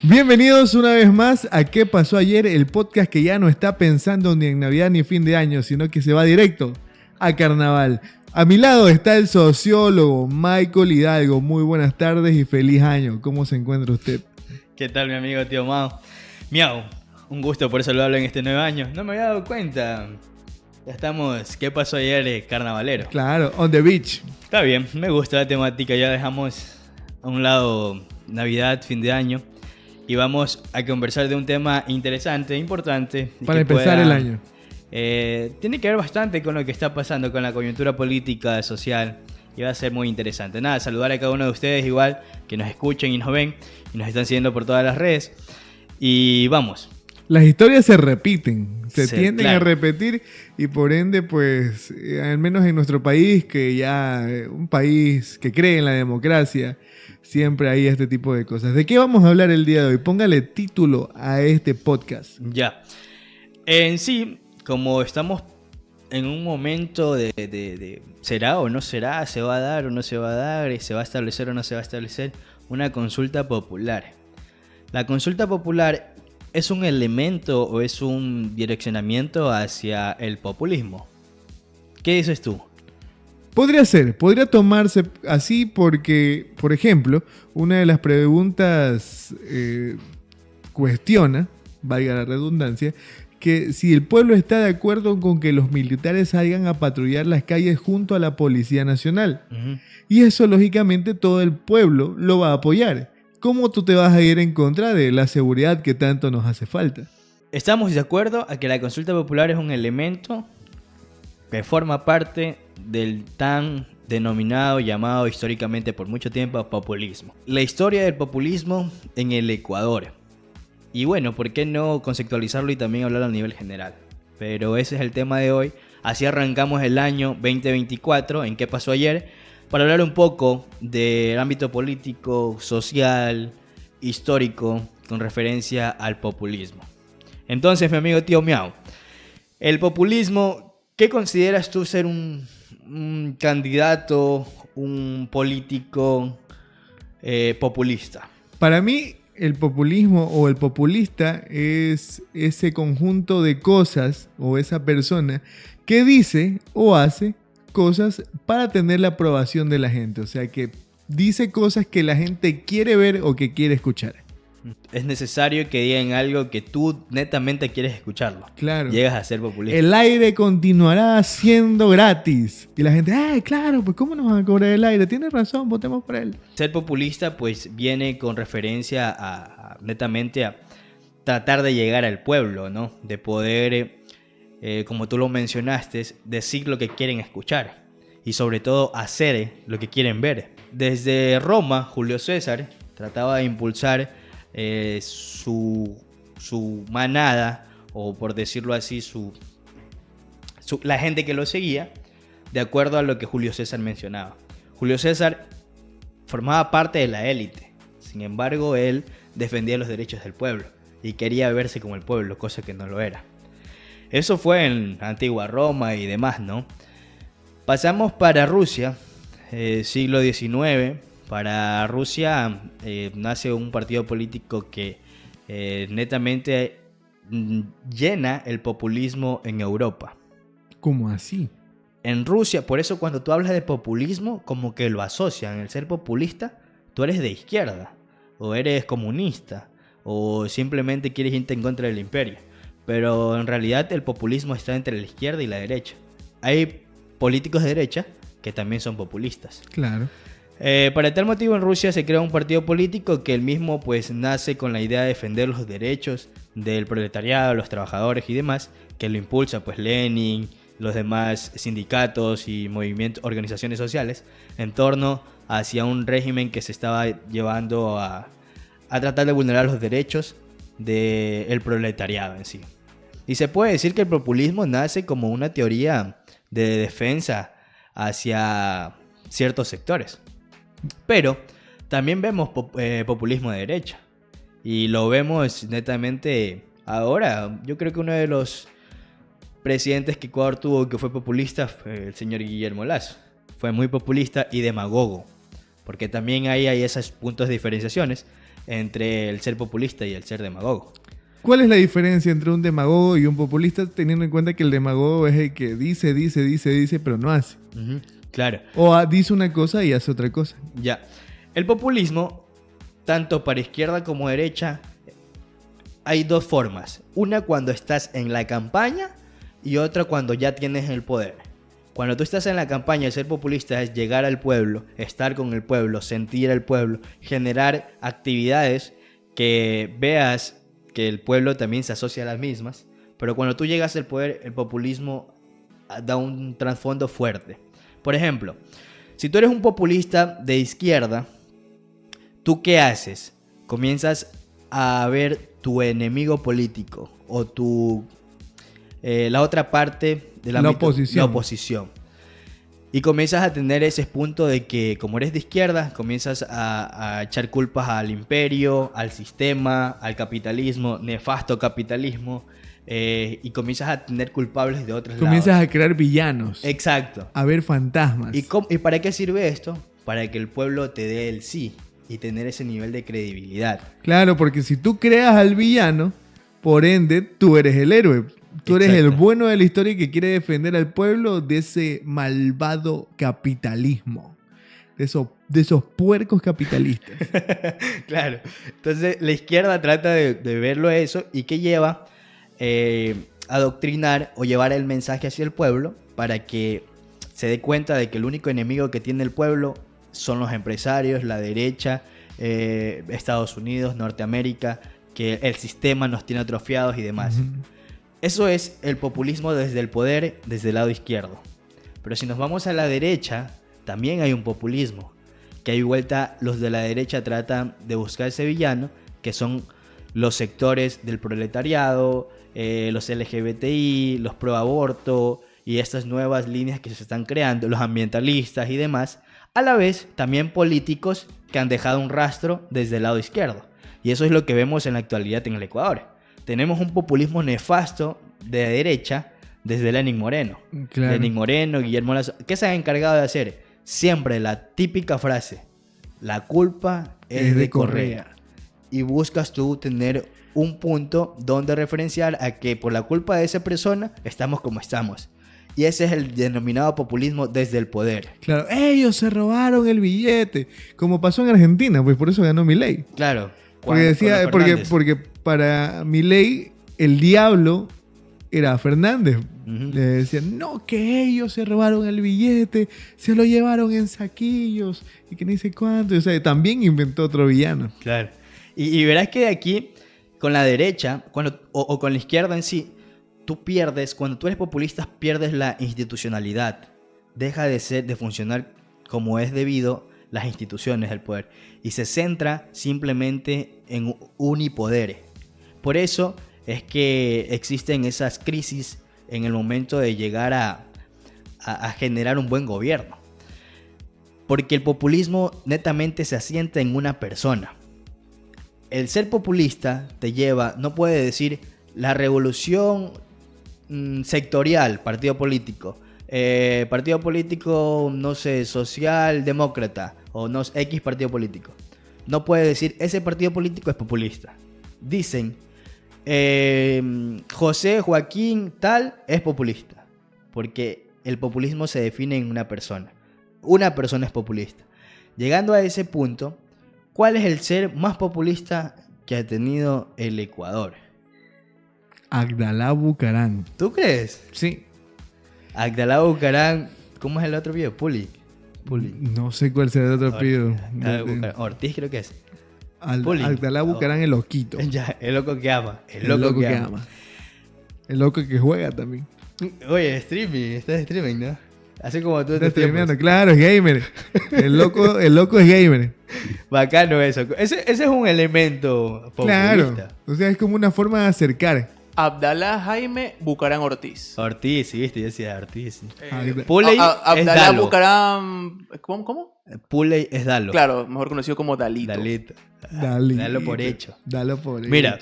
Bienvenidos una vez más a ¿Qué pasó ayer? El podcast que ya no está pensando ni en Navidad ni fin de año, sino que se va directo a Carnaval. A mi lado está el sociólogo Michael Hidalgo. Muy buenas tardes y feliz año. ¿Cómo se encuentra usted? ¿Qué tal, mi amigo tío Mao? Miau, un gusto por saludarlo en este nuevo año. No me había dado cuenta. Ya estamos, ¿qué pasó ayer? Carnavalero. Claro, on the beach. Está bien, me gusta la temática. Ya dejamos a un lado Navidad, fin de año. Y vamos a conversar de un tema interesante, importante. Para empezar el año. Tiene que ver bastante con lo que está pasando con la coyuntura política, social. Y va a ser muy interesante. Nada, saludar a cada uno de ustedes igual, que nos escuchen y nos ven. Y nos están siguiendo por todas las redes. Y vamos. Las historias se repiten, se tienden claro a repetir y por ende, pues, al menos en nuestro país, que ya un país que cree en la democracia, siempre hay este tipo de cosas. ¿De qué vamos a hablar el día de hoy? Póngale título a este podcast. Ya. En sí, como estamos en un momento de ¿será o no será? ¿Se va a dar o no se va a dar? ¿Se va a establecer o no se va a establecer? Una consulta popular. La consulta popular es un elemento o es un direccionamiento hacia el populismo. ¿Qué dices tú? Podría tomarse así porque, por ejemplo, una de las preguntas cuestiona, valga la redundancia, que si el pueblo está de acuerdo con que los militares salgan a patrullar las calles junto a la Policía Nacional. Uh-huh. Y eso, lógicamente, todo el pueblo lo va a apoyar. ¿Cómo tú te vas a ir en contra de la seguridad que tanto nos hace falta? Estamos de acuerdo a que la consulta popular es un elemento que forma parte del tan denominado, llamado históricamente por mucho tiempo populismo. La historia del populismo en el Ecuador. Y bueno, ¿por qué no conceptualizarlo y también hablar a nivel general? Pero ese es el tema de hoy. Así arrancamos el año 2024, en ¿Qué pasó ayer? Para hablar un poco del ámbito político, social, histórico, con referencia al populismo. Entonces, mi amigo tío Miau, el populismo, ¿qué consideras tú ser un candidato, un político populista? Para mí, el populismo o el populista es ese conjunto de cosas o esa persona que dice o hace cosas para tener la aprobación de la gente. O sea, que dice cosas que la gente quiere ver o que quiere escuchar. Es necesario que digan algo que tú netamente quieres escucharlo. Claro. Llegas a ser populista. El aire continuará siendo gratis. Y la gente, ¡ay, claro! Pues ¿cómo nos van a cobrar el aire? Tienes razón, votemos por él. Ser populista pues viene con referencia a netamente a tratar de llegar al pueblo, ¿no? De poder, como tú lo mencionaste, decir lo que quieren escuchar. Y sobre todo hacer lo que quieren ver. Desde Roma, Julio César trataba de impulsar su manada, o por decirlo así, la gente que lo seguía, de acuerdo a lo que Julio César mencionaba. Julio César formaba parte de la élite, sin embargo él defendía los derechos del pueblo y quería verse como el pueblo, cosa que no lo era. Eso fue en antigua Roma y demás, ¿no? Pasamos para Rusia, siglo XIX. Para Rusia nace un partido político que netamente llena el populismo en Europa. ¿Cómo así? En Rusia, por eso cuando tú hablas de populismo, como que lo asocian. El ser populista, tú eres de izquierda, o eres comunista, o simplemente quieres irte en contra del imperio. Pero en realidad el populismo está entre la izquierda y la derecha. Hay políticos de derecha que también son populistas. Claro. Para tal motivo en Rusia se crea un partido político que el mismo pues nace con la idea de defender los derechos del proletariado, los trabajadores y demás, que lo impulsa pues Lenin, los demás sindicatos y movimientos, organizaciones sociales, en torno hacia un régimen que se estaba llevando a tratar de vulnerar los derechos del proletariado en sí. Y se puede decir que el populismo nace como una teoría de defensa hacia ciertos sectores. Pero también vemos populismo de derecha. Y lo vemos netamente ahora. Yo creo que uno de los presidentes que Ecuador tuvo que fue populista fue el señor Guillermo Lasso. Fue muy populista y demagogo. Porque también ahí hay esos puntos de diferenciaciones. entre el ser populista y el ser demagogo. ¿Cuál es la diferencia entre un demagogo y un populista, teniendo en cuenta que el demagogo es el que dice, pero no hace? Ujú, claro. O dice una cosa y hace otra cosa. Ya. El populismo, tanto para izquierda como derecha, hay dos formas. Una cuando estás en la campaña y otra cuando ya tienes el poder. Cuando tú estás en la campaña, el ser populista es llegar al pueblo, estar con el pueblo, sentir al pueblo, generar actividades que veas que el pueblo también se asocia a las mismas. Pero cuando tú llegas al poder, el populismo da un trasfondo fuerte. Por ejemplo, si tú eres un populista de izquierda, ¿tú qué haces? Comienzas a ver tu enemigo político o la otra parte de la oposición. Y comienzas a tener ese punto de que, como eres de izquierda, comienzas a echar culpas al imperio, al sistema, al capitalismo, nefasto capitalismo, y comienzas a tener culpables de otros lados. Comienzas a crear villanos. Exacto. A ver fantasmas. ¿Y para qué sirve esto? Para que el pueblo te dé el sí y tener ese nivel de credibilidad. Claro, porque si tú creas al villano, por ende, tú eres el héroe. Tú eres Exacto. el bueno de la historia que quiere defender al pueblo de ese malvado capitalismo. De esos puercos capitalistas. Claro. Entonces, la izquierda trata de verlo eso y que lleva adoctrinar o llevar el mensaje hacia el pueblo para que se dé cuenta de que el único enemigo que tiene el pueblo son los empresarios, la derecha, Estados Unidos, Norteamérica, que el sistema nos tiene atrofiados y demás. Uh-huh. Eso es el populismo desde el poder, desde el lado izquierdo. Pero si nos vamos a la derecha, también hay un populismo. Que hay vuelta, los de la derecha tratan de buscar ese villano, que son los sectores del proletariado, los LGBTI, los pro aborto y estas nuevas líneas que se están creando, los ambientalistas y demás. A la vez, también políticos que han dejado un rastro desde el lado izquierdo. Y eso es lo que vemos en la actualidad en el Ecuador. Tenemos un populismo nefasto de derecha desde Lenín Moreno. Claro. Lenín Moreno, Guillermo Lazo. ¿Qué se han encargado de hacer? Siempre la típica frase: la culpa es de Correa. Y buscas tú tener un punto donde referenciar a que por la culpa de esa persona estamos como estamos. Y ese es el denominado populismo desde el poder. Claro, ellos se robaron el billete. Como pasó en Argentina, pues por eso ganó Milei. Claro. Porque para Milei el diablo era Fernández. Uh-huh. Le decían, no, que ellos se robaron el billete, se lo llevaron en saquillos y que ni sé cuánto. O sea, también inventó otro villano. Claro. Y verás que aquí, con la derecha, o con la izquierda en sí, tú pierdes, cuando tú eres populista, pierdes la institucionalidad. Deja de funcionar como es debido las instituciones del poder. Y se centra simplemente en unipoderes. Por eso es que existen esas crisis en el momento de llegar a generar un buen gobierno. Porque el populismo netamente se asienta en una persona. El ser populista te lleva, no puede decir la revolución sectorial, partido político, no sé, socialdemócrata o no sé, X partido político. No puede decir ese partido político es populista. Dicen José Joaquín tal es populista, porque el populismo se define en una persona. Una persona es populista. Llegando a ese punto, ¿cuál es el ser más populista que ha tenido el Ecuador? Agdalá Bucaram. ¿Tú crees? Sí. Agdalá Bucaram, ¿cómo es el otro video? Puli. No sé cuál será el otro apellido. Ortiz creo que es. Agdalá Bucaram, el loquito. Ya, el loco que ama. El loco que ama. El loco que juega también. Oye, estás streaming, ¿no? Así como tú estás streameando. Claro, es gamer. El loco es gamer. Bacano eso. Ese es un elemento populista. Claro. O sea, es como una forma de acercar. Abdalá Jaime Bucaram Ortiz. Ortiz, sí, viste, yo decía Ortiz. Puley es Dalo. Bucaram, ¿cómo? Puley es Dalo. Claro, mejor conocido como Dalito. Dalo por hecho. Dalo por hecho. Mira,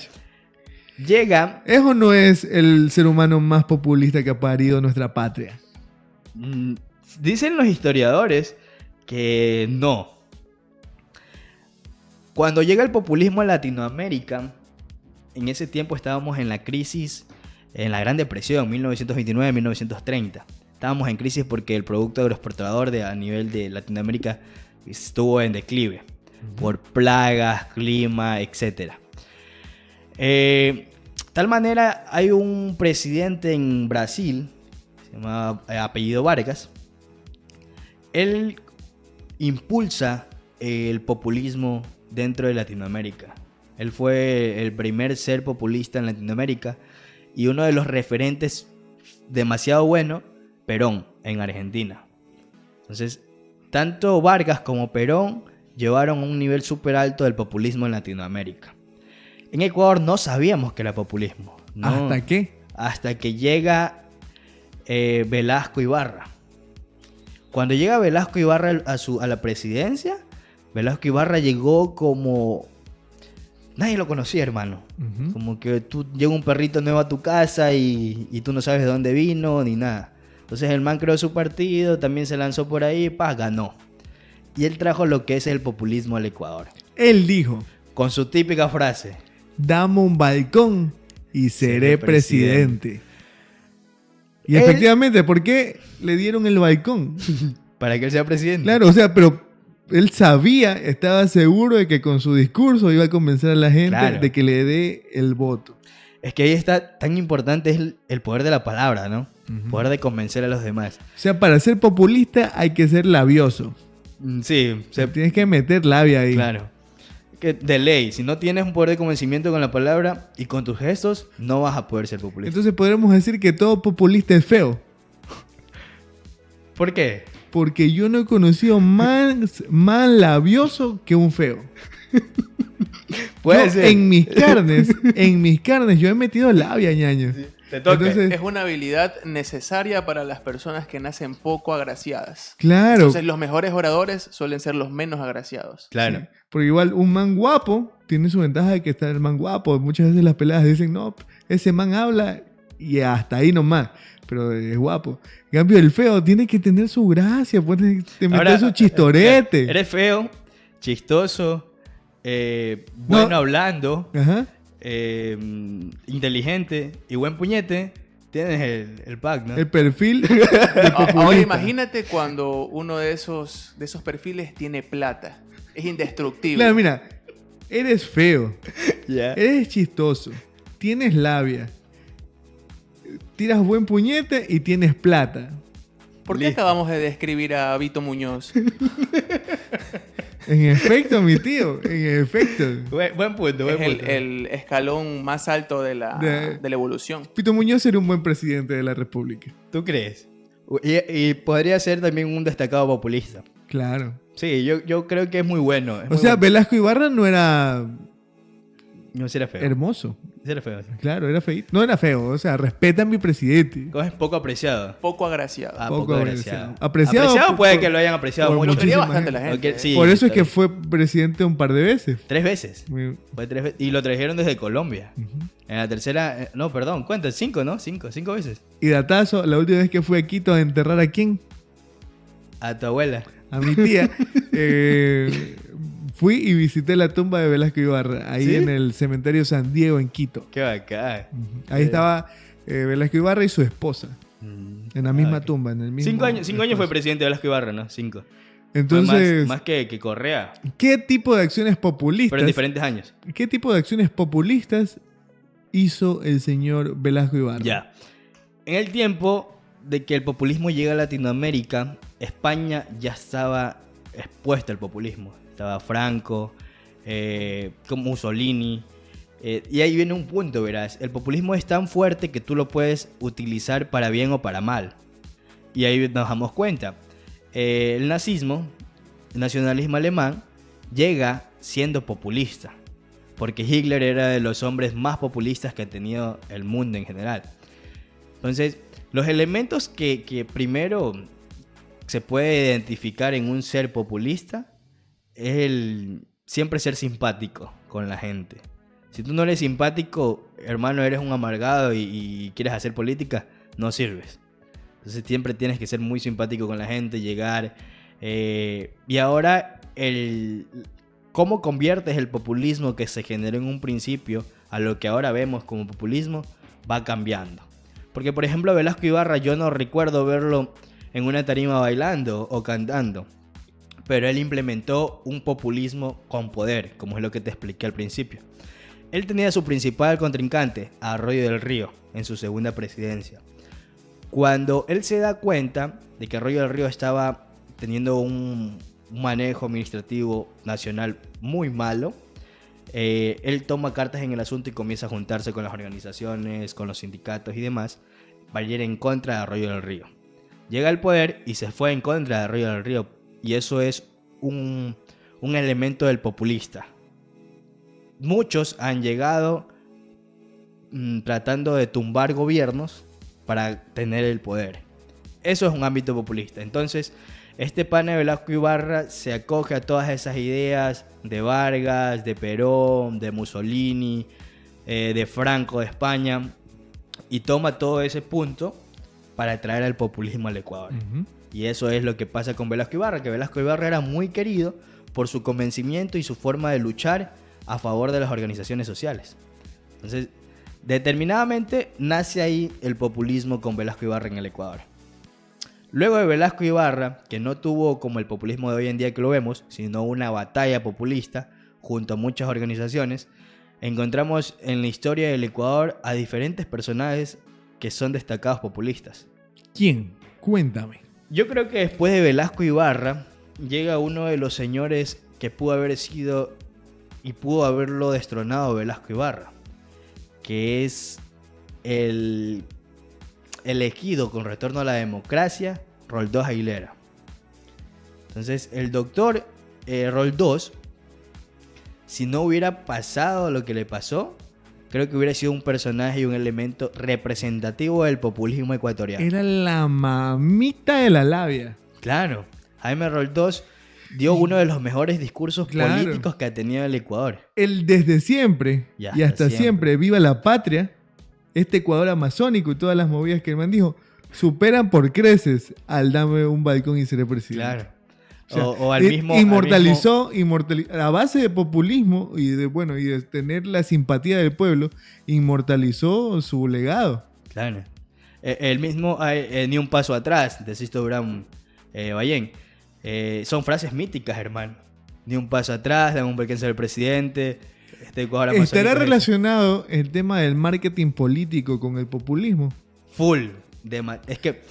llega... ¿Es o no es el ser humano más populista que ha parido nuestra patria? Dicen los historiadores que no. Cuando llega el populismo a Latinoamérica, en ese tiempo estábamos en la crisis, en la Gran Depresión, 1929-1930. Estábamos en crisis porque el producto agroexportador a nivel de Latinoamérica estuvo en declive por plagas, clima, etc. Tal manera, hay un presidente en Brasil, se llama apellido Vargas. Él impulsa el populismo dentro de Latinoamérica. Él fue el primer ser populista en Latinoamérica y uno de los referentes demasiado bueno, Perón, en Argentina. Entonces, tanto Vargas como Perón llevaron a un nivel súper alto del populismo en Latinoamérica. En Ecuador no sabíamos que era populismo. ¿No? ¿Hasta qué? Hasta que llega Velasco Ibarra. Cuando llega Velasco Ibarra a la presidencia, Velasco Ibarra llegó como... Nadie lo conocía, hermano. Uh-huh. Como que llega un perrito nuevo a tu casa y tú no sabes de dónde vino ni nada. Entonces el man creó su partido, también se lanzó por ahí, ganó. Y él trajo lo que es el populismo al Ecuador. Él dijo, con su típica frase: dame un balcón y seré presidente. Y Él... efectivamente, ¿por qué le dieron el balcón? Para que él sea presidente. Claro, o sea, pero él sabía, estaba seguro de que con su discurso iba a convencer a la gente de que le dé el voto. Es que ahí está tan importante es el poder de la palabra, ¿no? Uh-huh. Poder de convencer a los demás. O sea, para ser populista hay que ser labioso. Sí. Tienes que meter labia ahí. Claro. Que de ley, si no tienes un poder de convencimiento con la palabra y con tus gestos, no vas a poder ser populista. Entonces podremos decir que todo populista es feo. ¿Por qué? Porque yo no he conocido más labioso que un feo. Puede ser. En mis carnes, yo he metido labia, ñaño. Sí, te toca. Entonces, es una habilidad necesaria para las personas que nacen poco agraciadas. Claro. Entonces, los mejores oradores suelen ser los menos agraciados. Claro. Sí, porque igual un man guapo tiene su ventaja de que está el man guapo. Muchas veces las peladas dicen, no, ese man habla y hasta ahí nomás. Pero es guapo. En cambio, el feo tiene que tener su gracia, te meter su chistorete. Eres feo, chistoso, bueno hablando, inteligente y buen puñete. Tienes el pack, ¿no? El perfil. Ahora imagínate cuando uno de esos perfiles tiene plata. Es indestructible. Claro, mira, eres feo, Yeah. Eres chistoso, tienes labia, tiras buen puñete y tienes plata. ¿Por qué acabamos de describir a Vito Muñoz? En efecto, mi tío, en efecto. Buen punto. El escalón más alto de la evolución. Vito Muñoz era un buen presidente de la República. ¿Tú crees? Y podría ser también un destacado populista. Claro. Sí, yo creo que es muy bueno. Velasco Ibarra no era... No, sí era feo. Hermoso. Sí era feo. Sí. Claro, era feo. No era feo, o sea, respeta a mi presidente. Es poco apreciado. Poco agraciado. Poco agraciado. Apreciado puede que lo hayan apreciado mucho. Lo quería bastante la gente. Sí, por eso es que fue presidente un par de veces. 3 veces. Fue 3 veces. Y lo trajeron desde Colombia. Uh-huh. En la tercera... No, perdón. ¿Cuántas? 5, ¿no? 5 veces. Y datazo, la última vez que fui a Quito a enterrar ¿a quién? A tu abuela. A mi tía. Fui y visité la tumba de Velasco Ibarra, ahí en el cementerio San Diego, en Quito. Qué bacán. Ahí estaba Velasco Ibarra y su esposa. En la misma tumba. En el mismo 5 años fue presidente Velasco Ibarra, ¿no? 5. Entonces, más que Correa. ¿Qué tipo de acciones populistas? Pero en diferentes años. ¿Qué tipo de acciones populistas hizo el señor Velasco Ibarra? Ya. En el tiempo de que el populismo llega a Latinoamérica, España ya estaba expuesta al populismo. Estaba Franco, como Mussolini. Y ahí viene un punto, verás. El populismo es tan fuerte que tú lo puedes utilizar para bien o para mal. Y ahí nos damos cuenta. El nazismo, el nacionalismo alemán, llega siendo populista. Porque Hitler era de los hombres más populistas que ha tenido el mundo en general. Entonces, los elementos que primero se puede identificar en un ser populista es el siempre ser simpático con la gente. Si tú no eres simpático, hermano, eres un amargado y quieres hacer política, no sirves. Entonces siempre tienes que ser muy simpático con la gente, llegar. Y ahora cómo conviertes el populismo que se generó en un principio a lo que ahora vemos como populismo va cambiando. Porque, por ejemplo, Velasco Ibarra yo no recuerdo verlo en una tarima bailando o cantando, pero él implementó un populismo con poder, como es lo que te expliqué al principio. Él tenía su principal contrincante, Arroyo del Río, en su segunda presidencia. Cuando él se da cuenta de que Arroyo del Río estaba teniendo un manejo administrativo nacional muy malo, él toma cartas en el asunto y comienza a juntarse con las organizaciones, con los sindicatos y demás, para ir en contra de Arroyo del Río. Llega al poder y se fue en contra de Arroyo del Río, y eso es un elemento del populista. Muchos han llegado tratando de tumbar gobiernos para tener el poder. Eso es un ámbito populista. Entonces, este pana de Velasco Ibarra se acoge a todas esas ideas de Vargas, de Perón, de Mussolini, de Franco de España, y toma todo ese punto para traer el populismo al Ecuador. Y eso es lo que pasa con Velasco Ibarra, que Velasco Ibarra era muy querido por su convencimiento y su forma de luchar a favor de las organizaciones sociales. Entonces, determinadamente nace ahí el populismo con Velasco Ibarra en el Ecuador. Luego de Velasco Ibarra, que no tuvo como el populismo de hoy en día que lo vemos, sino una batalla populista junto a muchas organizaciones, encontramos en la historia del Ecuador a diferentes personajes que son destacados populistas. ¿Quién? Cuéntame. Yo creo que después de Velasco Ibarra llega uno de los señores que pudo haber sido y pudo haberlo destronado Velasco Ibarra, que es el elegido con retorno a la democracia, Roldós Aguilera. Entonces, el doctor Roldós, si no hubiera pasado lo que le pasó, creo que hubiera sido un personaje y un elemento representativo del populismo ecuatoriano. Era la mamita de la labia. Claro, Jaime Roldós dio uno de los mejores discursos políticos que ha tenido el Ecuador. El desde siempre y hasta siempre, viva la patria, este Ecuador amazónico y todas las movidas que el man dijo, superan por creces al dame un balcón y seré presidente. Claro. O sea, al mismo... inmortalizó a base de populismo y de tener la simpatía del pueblo, inmortalizó su legado. Claro. El mismo ni un paso atrás de Sisto Durán Ballén. Son frases míticas, hermano. Ni un paso atrás, dame un balcón ser presidente. ¿Estará relacionado el tema del marketing político con el populismo? Full. Es que,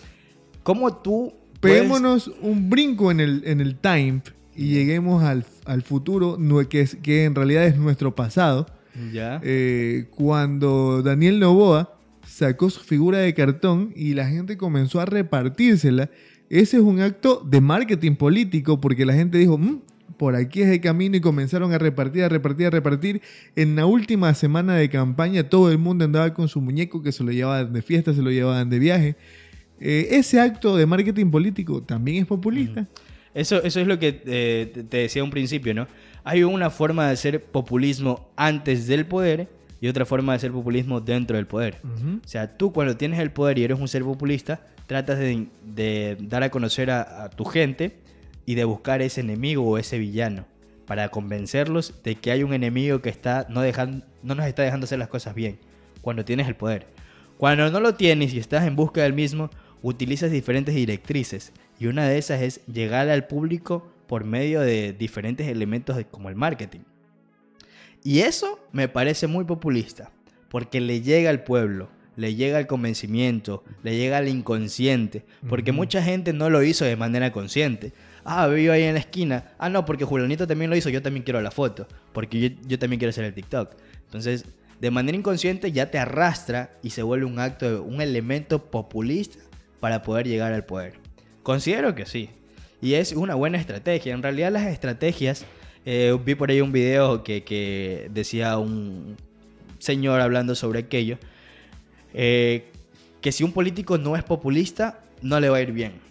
¿cómo tú peguémonos un brinco en el time y lleguemos al futuro, que en realidad es nuestro pasado? Ya. Cuando Daniel Noboa sacó su figura de cartón y la gente comenzó a repartírsela. Ese es un acto de marketing político porque la gente dijo, por aquí es el camino, y comenzaron a repartir. En la última semana de campaña todo el mundo andaba con su muñeco, que se lo llevaban de fiesta, se lo llevaban de viaje. Ese acto de marketing político también es populista. Eso es lo que te decía un principio, ¿no? Hay una forma de hacer populismo antes del poder y otra forma de hacer populismo dentro del poder. O sea, tú cuando tienes el poder y eres un ser populista, tratas de dar a conocer a tu gente y de buscar ese enemigo o ese villano para convencerlos de que hay un enemigo que no nos está dejando hacer las cosas bien cuando tienes el poder. Cuando no lo tienes y estás en busca del mismo, utilizas diferentes directrices y una de esas es llegar al público por medio de diferentes elementos como el marketing. Y eso me parece muy populista porque le llega al pueblo, le llega al convencimiento, le llega al inconsciente, porque mucha gente no lo hizo de manera consciente. Vivo ahí en la esquina. No, porque Julianito también lo hizo, yo también quiero la foto, porque yo también quiero hacer el TikTok. Entonces, de manera inconsciente ya te arrastra y se vuelve un elemento populista para poder llegar al poder. Considero que sí. Y es una buena estrategia. En realidad las estrategias, vi por ahí un video que decía un señor hablando sobre aquello, que si un político no es populista, no le va a ir bien.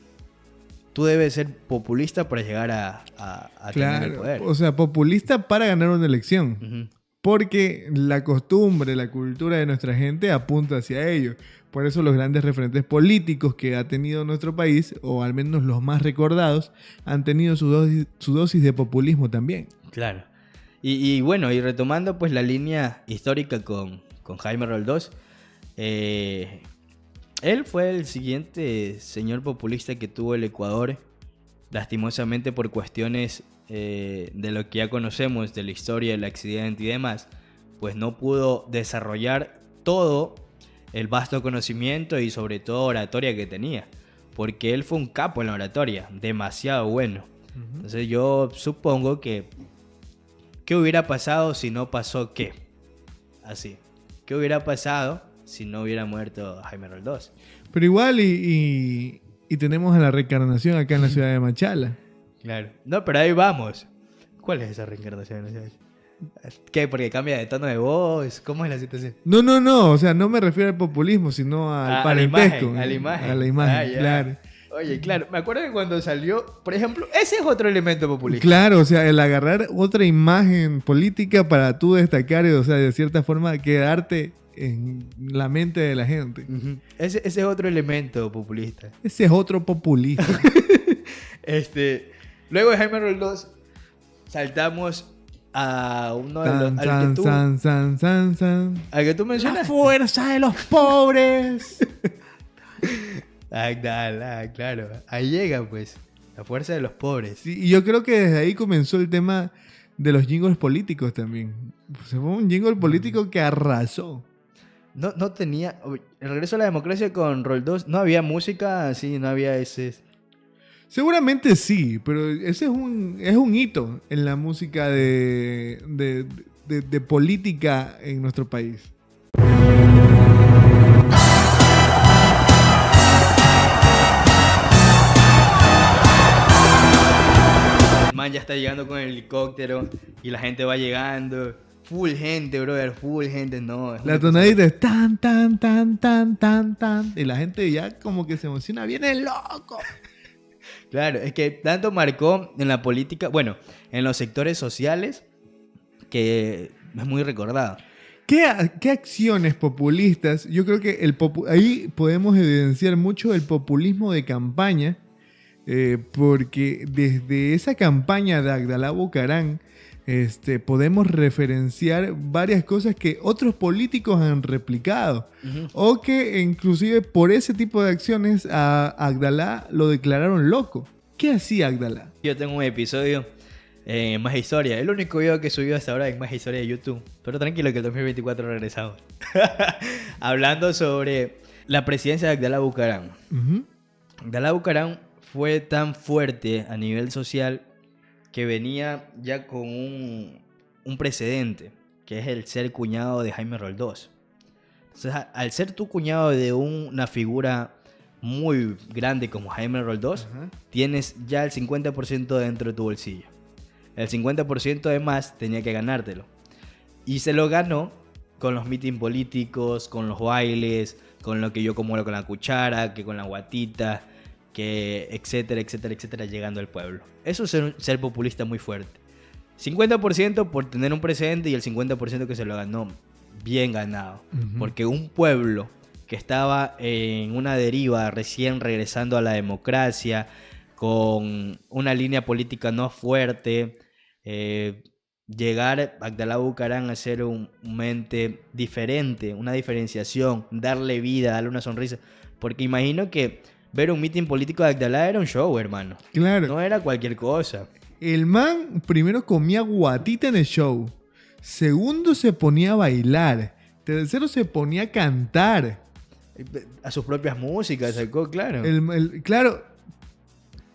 Tú debes ser populista para llegar a tener el poder. O sea, populista para ganar una elección. Porque la costumbre, la cultura de nuestra gente apunta hacia ello. Por eso los grandes referentes políticos que ha tenido nuestro país, o al menos los más recordados, han tenido su dosis de populismo también. Claro. Y bueno, y retomando pues la línea histórica con Jaime Roldós, él fue el siguiente señor populista que tuvo el Ecuador, lastimosamente por cuestiones de lo que ya conocemos, de la historia, del accidente y demás, pues no pudo desarrollar todo el vasto conocimiento y sobre todo oratoria que tenía, porque él fue un capo en la oratoria, demasiado bueno. Entonces yo supongo que ¿qué hubiera pasado si no pasó qué? Así. ¿Qué hubiera pasado si no hubiera muerto Jaime Roldós? Pero igual y tenemos a la reencarnación acá en la ciudad de Machala. Claro. No, pero ahí vamos. ¿Cuál es esa reencarnación? ¿Qué? ¿Porque cambia de tono de voz? ¿Cómo es la situación? No. O sea, no me refiero al populismo, sino al parentesco. A la imagen. A la imagen, claro. Oye, claro. Me acuerdo que cuando salió, por ejemplo, ese es otro elemento populista. Claro, o sea, el agarrar otra imagen política para tú destacar, o sea, de cierta forma quedarte en la mente de la gente. Uh-huh. Ese es otro elemento populista. Ese es otro populista. Luego de Jaime Roldós, saltamos a uno de los... al que tú mencionas. ¡La fuerza de los pobres! Claro. Ahí llega, pues. La fuerza de los pobres. Sí, y yo creo que desde ahí comenzó el tema de los jingles políticos también. Pues fue un jingle político que arrasó. No tenía... El regreso a la democracia con Roldós, no había música así, no había ese... Seguramente sí, pero ese es un hito en la música de política en nuestro país. El man ya está llegando con el helicóptero y la gente va llegando. Full gente, brother, full gente, no. La tonadita es tan. Y la gente ya como que se emociona. ¡Viene loco! Claro, es que tanto marcó en la política, bueno, en los sectores sociales, que es muy recordado. ¿Qué acciones populistas? Yo creo que ahí podemos evidenciar mucho el populismo de campaña, porque desde esa campaña de Agdalá Bucaram, podemos referenciar varias cosas que otros políticos han replicado. Uh-huh. O que inclusive por ese tipo de acciones a Agdalá lo declararon loco. ¿Qué hacía Agdalá? Yo tengo un episodio en Más Historia. El único video que subió hasta ahora en Más Historia de YouTube. Pero tranquilo que el 2024 regresamos. Hablando sobre la presidencia de Agdalá Bucaram. Uh-huh. Agdalá Bucaram fue tan fuerte a nivel social que venía ya con un precedente, que es el ser cuñado de Jaime Roldós. Entonces, al ser tu cuñado de una figura muy grande como Jaime Roldós, uh-huh, tienes ya el 50% dentro de tu bolsillo. El 50% de más tenía que ganártelo. Y se lo ganó con los mítines políticos, con los bailes, con lo que yo como con la cuchara, que con la guatita, que etcétera, llegando al pueblo. Eso es ser populista muy fuerte. 50% por tener un precedente y el 50% que se lo ganó, bien ganado. Uh-huh. Porque un pueblo que estaba en una deriva, recién regresando a la democracia, con una línea política no fuerte, llegar a Agdalá Bucaram a ser un ente diferente, una diferenciación, darle vida, darle una sonrisa. Porque imagino que ver un mitin político de Agdalá era un show, hermano. Claro. No era cualquier cosa. El man primero comía guatita en el show. Segundo se ponía a bailar. Tercero se ponía a cantar. A sus propias músicas, sacó, claro. Claro.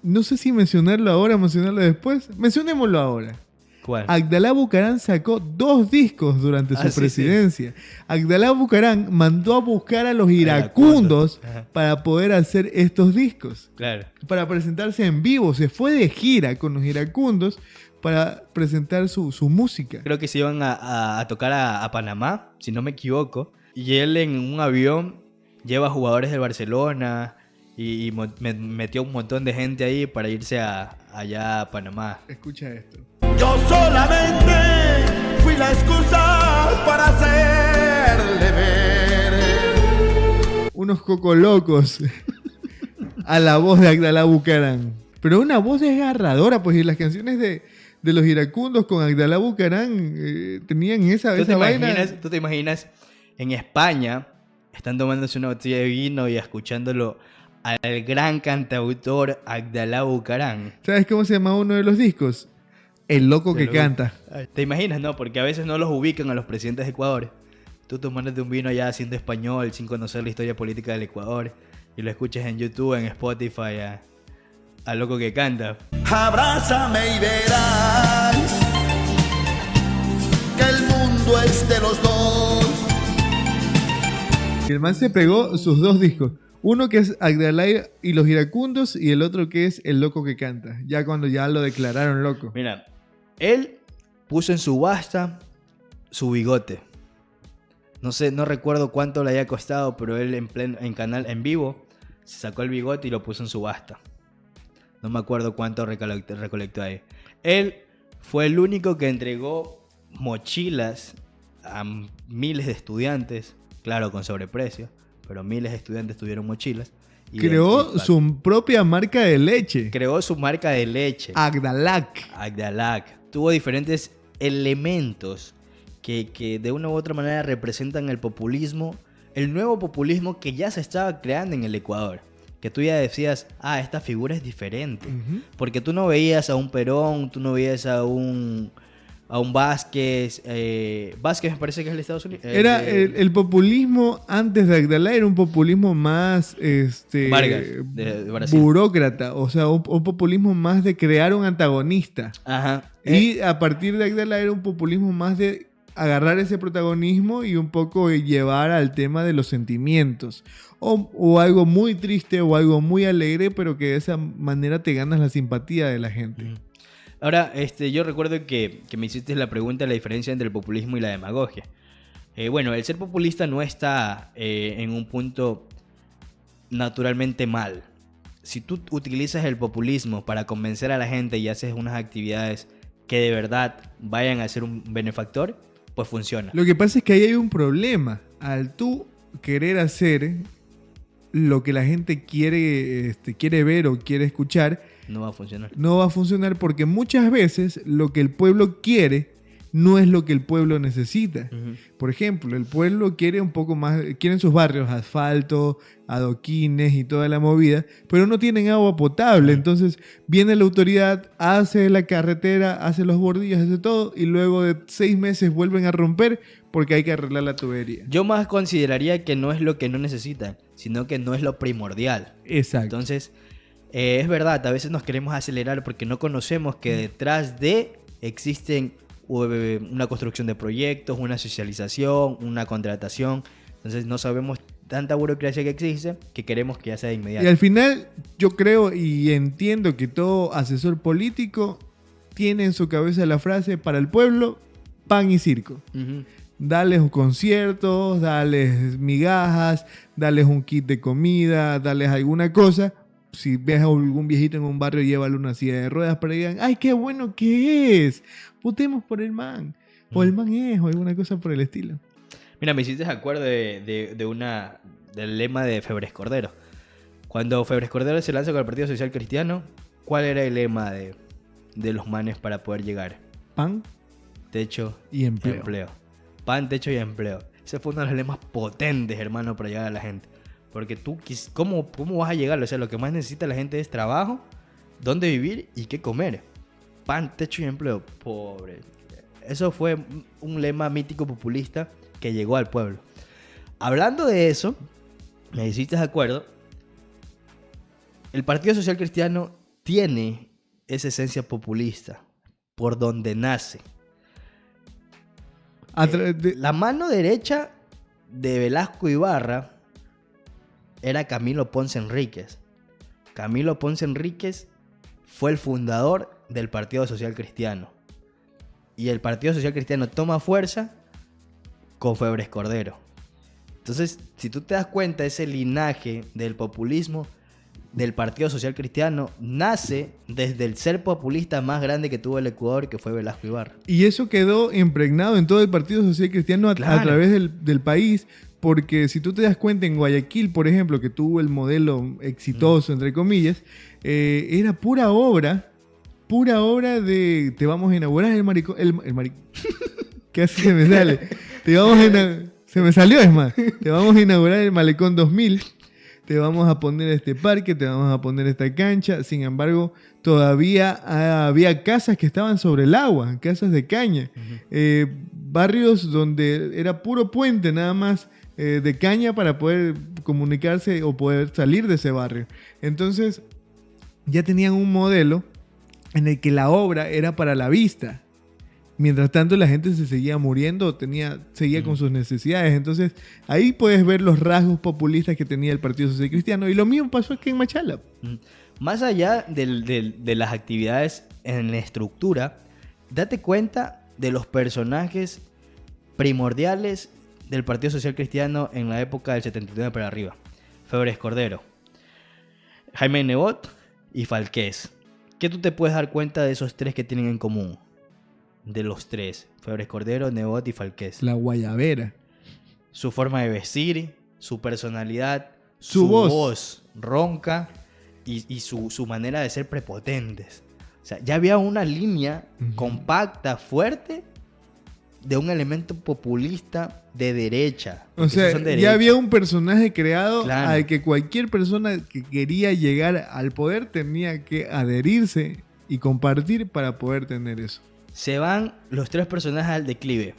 No sé si mencionarlo ahora o mencionarlo después. Mencionémoslo ahora. ¿Cuál? Agdalá Bucaram sacó 2 discos durante su presidencia. Sí. Agdalá Bucaram mandó a buscar a los iracundos para poder hacer estos discos. Claro. Para presentarse en vivo. Se fue de gira con los iracundos para presentar su música. Creo que se iban a tocar a Panamá, si no me equivoco. Y él en un avión lleva jugadores del Barcelona y metió un montón de gente ahí para irse allá a Panamá. Escucha esto. Yo solamente fui la excusa para hacerle ver. Unos cocolocos a la voz de Agdalá Bucaram. Pero una voz desgarradora, pues, y las canciones de los iracundos con Abdalá Bucaram tenían esa vaina. ¿Tú te imaginas en España, están tomándose una botella de vino y escuchándolo al gran cantautor Abdalá Bucaram? ¿Sabes cómo se llama uno de los discos? El loco que canta. ¿Te imaginas, no? Porque a veces no los ubican a los presidentes de Ecuador. Tú tomándote un vino allá haciendo español, sin conocer la historia política del Ecuador, y lo escuchas en YouTube, en Spotify, al loco que canta. Abrázame y verás que el mundo es de los dos. El man se pegó sus 2 discos. Uno que es Abdalá y los iracundos y el otro que es El loco que canta. Ya cuando ya lo declararon loco. Mira, él puso en subasta su bigote. No sé, no recuerdo cuánto le haya costado, pero él en canal en vivo se sacó el bigote y lo puso en subasta. No me acuerdo cuánto recolectó ahí. Él fue el único que entregó mochilas a miles de estudiantes, claro, con sobreprecio, pero miles de estudiantes tuvieron mochilas. Creó su propia marca de leche. Creó su marca de leche. Agdalac. Tuvo diferentes elementos que de una u otra manera representan el populismo, el nuevo populismo que ya se estaba creando en el Ecuador. Que tú ya decías, esta figura es diferente. Uh-huh. Porque tú no veías a un Perón, tú no veías a un Vázquez. Vázquez me parece que es el Estados Unidos. Era el populismo antes de Abdalá, era un populismo más Vargas, de Brasil. Burócrata. O sea, un populismo más de crear un antagonista. Ajá. Y a partir de Abdalá era un populismo más de agarrar ese protagonismo y un poco llevar al tema de los sentimientos. O algo muy triste o algo muy alegre, pero que de esa manera te ganas la simpatía de la gente. Ahora, yo recuerdo que me hiciste la pregunta de la diferencia entre el populismo y la demagogia. Bueno, el ser populista no está en un punto naturalmente mal. Si tú utilizas el populismo para convencer a la gente y haces unas actividades que de verdad vayan a ser un benefactor, pues funciona. Lo que pasa es que ahí hay un problema. Al tú querer hacer lo que la gente quiere ver o quiere escuchar, no va a funcionar. No va a funcionar porque muchas veces lo que el pueblo quiere no es lo que el pueblo necesita. Uh-huh. Por ejemplo, el pueblo quiere un poco más, quieren sus barrios, asfalto, adoquines y toda la movida, pero no tienen agua potable. Uh-huh. Entonces viene la autoridad, hace la carretera, hace los bordillos, hace todo, y luego de 6 meses vuelven a romper porque hay que arreglar la tubería. Yo más consideraría que no es lo que no necesitan, sino que no es lo primordial. Exacto. Entonces, es verdad, a veces nos queremos acelerar porque no conocemos que detrás de existen una construcción de proyectos, una socialización, una contratación. Entonces no sabemos tanta burocracia que existe que queremos que ya sea de inmediato. Y al final yo creo y entiendo que todo asesor político tiene en su cabeza la frase: para el pueblo, pan y circo. Uh-huh. Dales conciertos, dales migajas, dales un kit de comida, dales alguna cosa. Si ves a algún viejito en un barrio, llévale una silla de ruedas para que digan: ¡ay, qué bueno que es! Votemos por el man. O el man es, o alguna cosa por el estilo. Mira, me hiciste acuerdo del lema de Febres Cordero. Cuando Febres Cordero se lanza con el Partido Social Cristiano, ¿cuál era el lema de los manes para poder llegar? Pan, techo y empleo. Pan, techo y empleo. Ese fue uno de los lemas potentes, hermano, para llegar a la gente. Porque tú, ¿cómo vas a llegar? O sea, lo que más necesita la gente es trabajo, dónde vivir y qué comer. Pan, techo y empleo. Pobre. Eso fue un lema mítico populista que llegó al pueblo. Hablando de eso, me hiciste de acuerdo. El Partido Social Cristiano tiene esa esencia populista por donde nace. La mano derecha de Velasco Ibarra era Camilo Ponce Enríquez. Camilo Ponce Enríquez fue el fundador del Partido Social Cristiano. Y el Partido Social Cristiano toma fuerza con Febres Cordero. Entonces, si tú te das cuenta, ese linaje del populismo del Partido Social Cristiano nace desde el ser populista más grande que tuvo el Ecuador, que fue Velasco Ibarra. Y eso quedó impregnado en todo el Partido Social Cristiano a través del país. Porque si tú te das cuenta, en Guayaquil, por ejemplo, que tuvo el modelo exitoso, entre comillas, era pura obra pura obra de te vamos a inaugurar casi se me sale. Se me salió, es más. Te vamos a inaugurar el Malecón 2000. Te vamos a poner este parque, te vamos a poner esta cancha. Sin embargo, todavía había casas que estaban sobre el agua, casas de caña. Barrios donde era puro puente nada más de caña para poder comunicarse o poder salir de ese barrio. Entonces, ya tenían un modelo en el que la obra era para la vista. Mientras tanto, la gente se seguía muriendo, seguía con sus necesidades. Entonces, ahí puedes ver los rasgos populistas que tenía el Partido Social Cristiano. Y lo mismo pasó aquí en Machala. Más allá de las actividades en la estructura, date cuenta de los personajes primordiales del Partido Social Cristiano en la época del 79 para arriba. Febres Cordero, Jaime Nebot y Falqués. ¿Qué tú te puedes dar cuenta de esos tres que tienen en común? De los tres, Febres Cordero, Nebot y Falqués. La guayabera. Su forma de vestir, su personalidad, su voz ronca y su manera de ser prepotentes. O sea, ya había una línea compacta, fuerte, de un elemento populista de derecha. O sea, ya había un personaje creado, claro, al que cualquier persona que quería llegar al poder tenía que adherirse y compartir para poder tener eso. Se van los tres personajes al declive.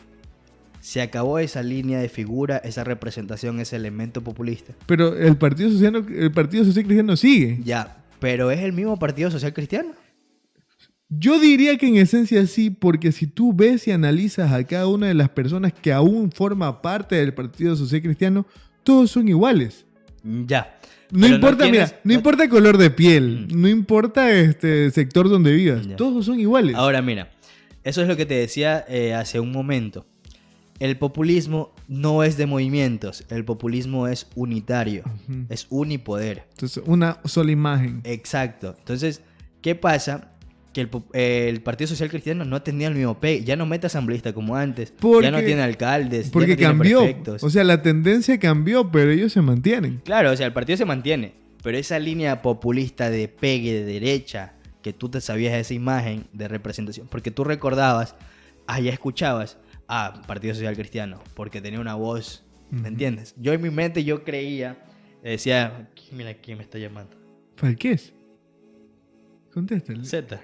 Se acabó esa línea de figura, esa representación, ese elemento populista. Pero el Partido Social Cristiano sigue. Ya, pero ¿es el mismo Partido Social Cristiano? Yo diría que en esencia sí, porque si tú ves y analizas a cada una de las personas que aún forma parte del Partido Social Cristiano, todos son iguales. Ya. No importa, no importa el color de piel, no importa sector donde vivas, Ya. Todos son iguales. Ahora mira, eso es lo que te decía hace un momento. El populismo no es de movimientos, el populismo es unitario, es unipoder. Entonces, una sola imagen. Exacto. Entonces, ¿qué pasa? Que el Partido Social Cristiano no tenía el mismo pegue, ya no mete asambleísta como antes, ya no tiene alcaldes, porque ya no tiene cambió. prefectos. O sea, la tendencia cambió, pero ellos se mantienen. Claro, o sea, el partido se mantiene, pero esa línea populista de pegue de derecha, que tú te sabías esa imagen de representación, porque tú recordabas, ya escuchabas, Partido Social Cristiano, porque tenía una voz, ¿me entiendes? Yo en mi mente yo creía, decía, mira quién me está llamando. ¿Falqués? Contéstale. Z.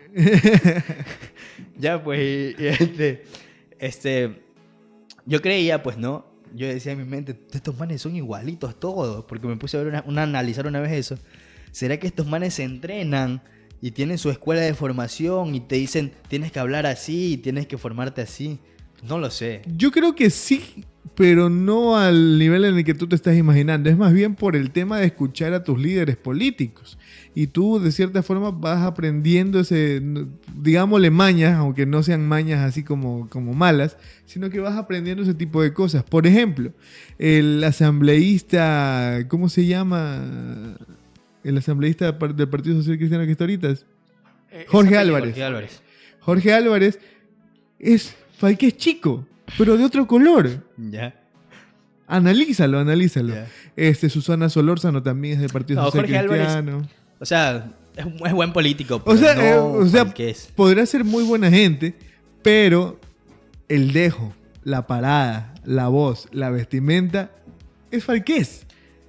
Ya, pues, yo creía, pues, ¿no? Yo decía en mi mente, estos manes son igualitos todos, porque me puse a ver analizar una vez eso. ¿Será que estos manes se entrenan y tienen su escuela de formación y te dicen, tienes que hablar así y tienes que formarte así? No lo sé. Yo creo que sí, pero no al nivel en el que tú te estás imaginando. Es más bien por el tema de escuchar a tus líderes políticos. Y tú, de cierta forma, vas aprendiendo digámosle mañas, aunque no sean mañas así como malas, sino que vas aprendiendo ese tipo de cosas. Por ejemplo, el asambleísta, ¿cómo se llama? El asambleísta del Partido Social Cristiano que está ahorita. Jorge Álvarez. Jorge Álvarez es Falqués chico, pero de otro color. Ya. Analízalo. Ya. Susana Solórzano también es del Partido Social Jorge Cristiano. Álvarez, o sea, es buen político. O sea, Falqués. podrá ser muy buena gente, pero el dejo, la parada, la voz, la vestimenta, es Falqués.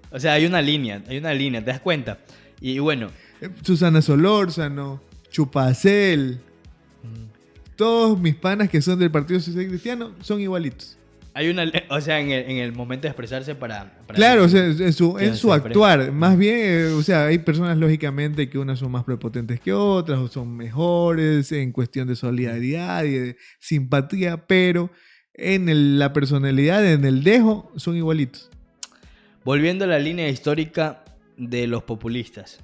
O sea, hay una línea, ¿te das cuenta? Y bueno. Susana Solórzano, Chupacel, todos mis panas que son del Partido Social Cristiano son igualitos. Hay una, o sea, en el momento de expresarse para claro, o sea, en su actuar. Frente. Más bien, o sea, hay personas lógicamente que unas son más prepotentes que otras, o son mejores en cuestión de solidaridad y de simpatía, pero en la personalidad, en el dejo, son igualitos. Volviendo a la línea histórica de los populistas.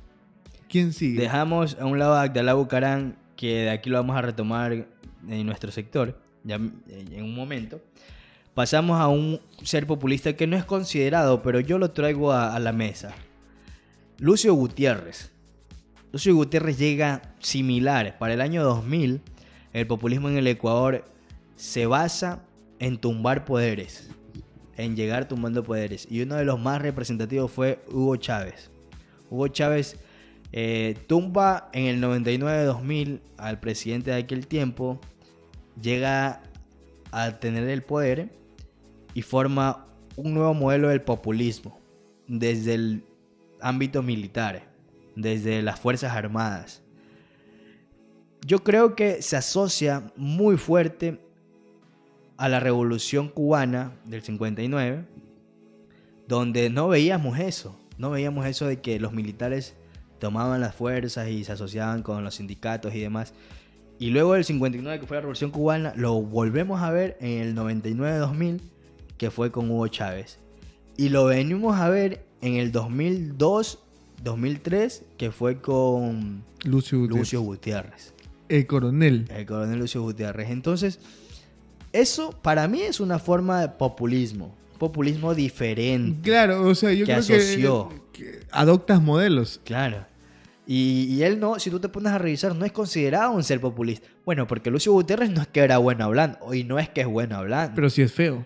¿Quién sigue? Dejamos a un lado a Abdalá Bucaram, que de aquí lo vamos a retomar en nuestro sector, ya en un momento. Pasamos a un ser populista que no es considerado, pero yo lo traigo a la mesa. Lucio Gutiérrez. Lucio Gutiérrez llega similar. Para el año 2000, el populismo en el Ecuador se basa en tumbar poderes, en llegar tumbando poderes. Y uno de los más representativos fue Hugo Chávez. Hugo Chávez Tumba en el 99-2000 al presidente de aquel tiempo, llega a tener el poder y forma un nuevo modelo del populismo desde el ámbito militar, desde las Fuerzas Armadas. Yo creo que se asocia muy fuerte a la Revolución Cubana del 59, donde no veíamos eso de que los militares tomaban las fuerzas y se asociaban con los sindicatos y demás. Y luego del 59, que fue la Revolución Cubana, lo volvemos a ver en el 99-2000, que fue con Hugo Chávez. Y lo venimos a ver en el 2002-2003, que fue con Lucio Gutiérrez. El coronel. El coronel Lucio Gutiérrez. Entonces, eso para mí es una forma de populismo. Populismo diferente. Claro, o sea, yo que creo asoció. que adoptas modelos. Claro. Y él no, si tú te pones a revisar, no es considerado un ser populista. Bueno, porque Lucio Gutiérrez no es que era bueno hablando, y no es que es bueno hablando. Pero sí es feo.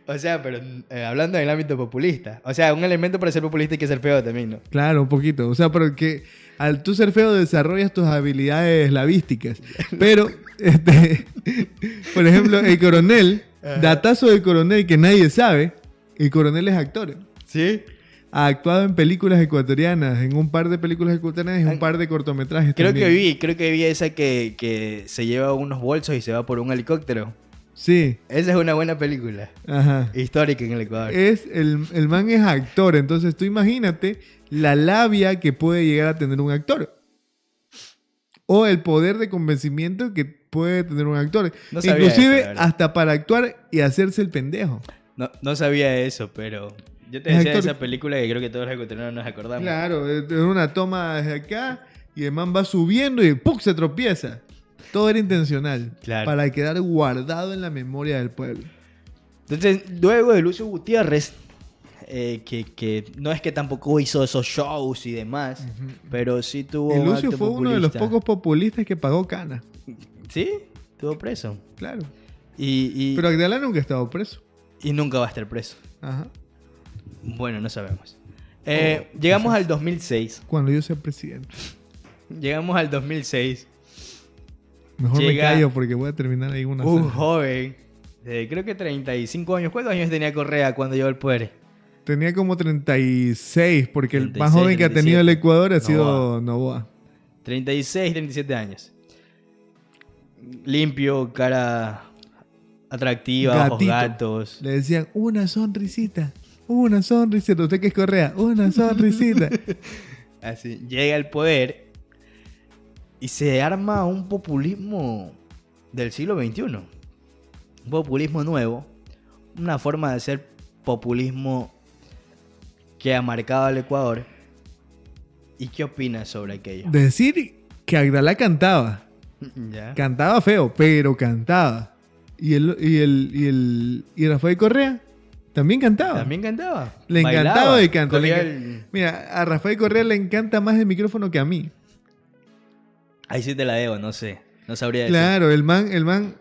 O sea, pero hablando del ámbito populista. O sea, un elemento para ser populista hay que ser feo también, ¿no? Claro, un poquito. O sea, porque al tú ser feo desarrollas tus habilidades lavísticas. Pero, por ejemplo, el coronel, datazo del coronel que nadie sabe, el coronel es actor. ¿Sí? Ha actuado en películas ecuatorianas, en un par de películas ecuatorianas y un par de cortometrajes Creo también. que vi esa que se lleva unos bolsos y se va por un helicóptero. Sí. Esa es una buena película. Ajá. Histórica en el Ecuador. El man es actor, entonces tú imagínate la labia que puede llegar a tener un actor. O el poder de convencimiento que puede tener un actor. No sabía Inclusive eso, la verdad. hasta para actuar y hacerse el pendejo. No sabía eso, pero yo te Es decía de actor. esa película que creo que todos los ecuatorianos nos acordamos. Claro, es una toma desde acá y el man va subiendo y ¡pum! Se tropieza. Todo era intencional. Claro. Para quedar guardado en la memoria del pueblo. Entonces, luego de Lucio Gutiérrez, que no es que tampoco hizo esos shows y demás, pero sí tuvo Y un Lucio acto fue uno de los populista. pocos populistas que pagó cana. ¿Sí? Estuvo preso. Claro. Y Pero Agdalá nunca ha estado preso. nunca va a estar preso. Ajá. Bueno, no sabemos. Llegamos al 2006. Cuando yo sea presidente. Llegamos al 2006. Mejor me Llega callo porque voy a terminar ahí una un zanja. joven de creo que 35 años. ¿Cuántos años tenía Correa cuando llegó al poder? Tenía como 36, porque el 36, más joven que ha tenido el 37. Ecuador ha sido Noboa. 36, 37 años. Limpio, cara atractiva, ojos Gatito. gatos. Le decían, una sonrisita. Usted que es Correa, una sonrisita. Así, llega al poder y se arma un populismo del siglo XXI. Un populismo nuevo. Una forma de hacer populismo que ha marcado al Ecuador. ¿Y qué opinas sobre aquello? Decir que Agdalá cantaba. ¿Ya? Cantaba feo, pero cantaba. Y Rafael Correa también cantaba. También cantaba. Le encantaba el canto. Corría el- Mira, a Rafael Correa le encanta más el micrófono que a mí. Ahí sí te la debo, no sé. No sabría decir. Claro, el man,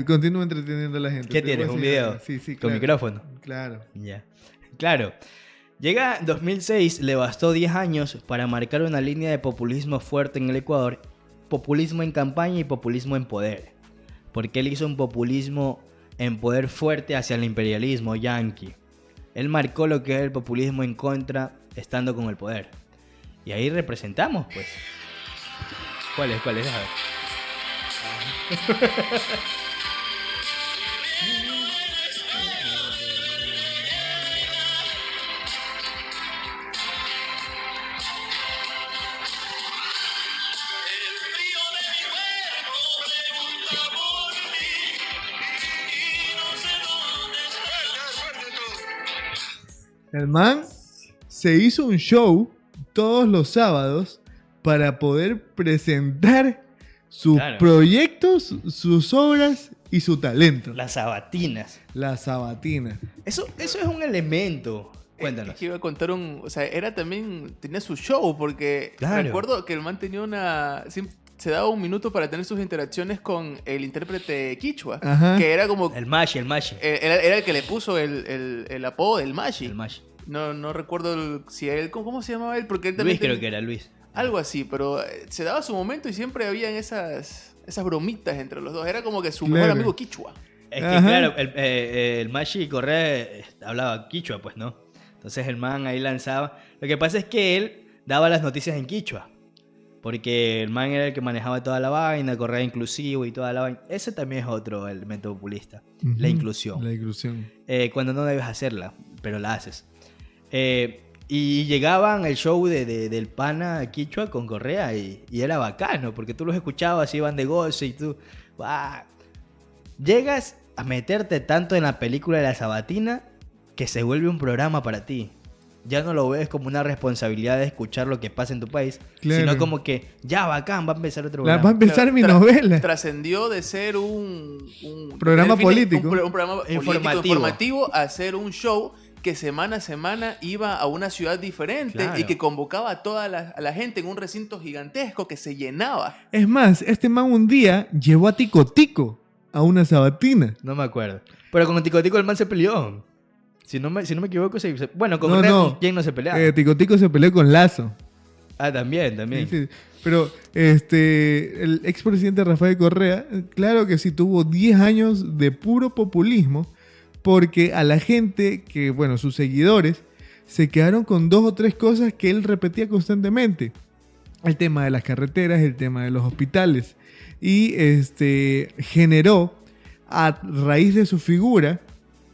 continúa entreteniendo a la gente. ¿Qué Te voy tienes? a ¿Un decir- video? Sí, sí, ¿Con claro. micrófono? Claro. Ya. Claro. Llega 2006, le bastó 10 años para marcar una línea de populismo fuerte en el Ecuador. Populismo en campaña y populismo en poder. Porque él hizo un populismo en poder fuerte hacia el imperialismo yanqui. Él marcó lo que es el populismo en contra estando con el poder. Y ahí representamos, pues. ¿Cuál es? A ver. El man se hizo un show todos los sábados para poder presentar sus Claro. proyectos, sus obras y su talento. Las sabatinas. La sabatina. Eso es un elemento. Cuéntanos. Es que iba a contar o sea, era también, tenía su show, porque Claro. recuerdo que el man tenía se daba un minuto para tener sus interacciones con el intérprete quichua, Ajá. que era como... El Mashi. Era el que le puso el apodo del Mashi. El Mashi. No recuerdo si él... ¿Cómo se llamaba él? Porque él también Luis creo que era Luis. algo así, pero se daba su momento y siempre habían esas bromitas entre los dos. Era como que su mejor Claro. amigo quichua. Es que Ajá. claro, el Mashi Correa hablaba quichua, pues, ¿no? Entonces el man ahí lanzaba. Lo que pasa es que él daba las noticias en quichua. Porque el man era el que manejaba toda la vaina, Correa inclusivo y toda la vaina. Ese también es otro elemento populista. La Ujú, inclusión. La inclusión. Cuando no debes hacerla, pero la haces. Y llegaban el show del pana quichua con Correa y era bacano, porque tú los escuchabas, iban de goce y tú... ¡Bah! Llegas a meterte tanto en la película de la Sabatina que se vuelve un programa para ti. Ya no lo ves como una responsabilidad de escuchar lo que pasa en tu país, Claro. sino como que ya bacán, va a empezar otro Va a programa. empezar mi Tra- novela. Trascendió de ser un Programa define- político. un programa político Informativo. informativo a ser un show que semana a semana iba a una ciudad diferente Claro. y que convocaba a toda la gente en un recinto gigantesco que se llenaba. Es más, este man un día llevó a Tico Tico a una sabatina. No me acuerdo. Pero con Tico Tico el man se peleó. Si no me equivoco, bueno, con No, Correa, no. ¿con quién no se peleaba? Tico Tico se peleó con Lazo. También. Sí, sí. Pero el expresidente Rafael Correa, claro que sí tuvo 10 años de puro populismo, porque a la gente que, bueno, sus seguidores, se quedaron con 2 o 3 cosas que él repetía constantemente. El tema de las carreteras, el tema de los hospitales. Y generó, a raíz de su figura,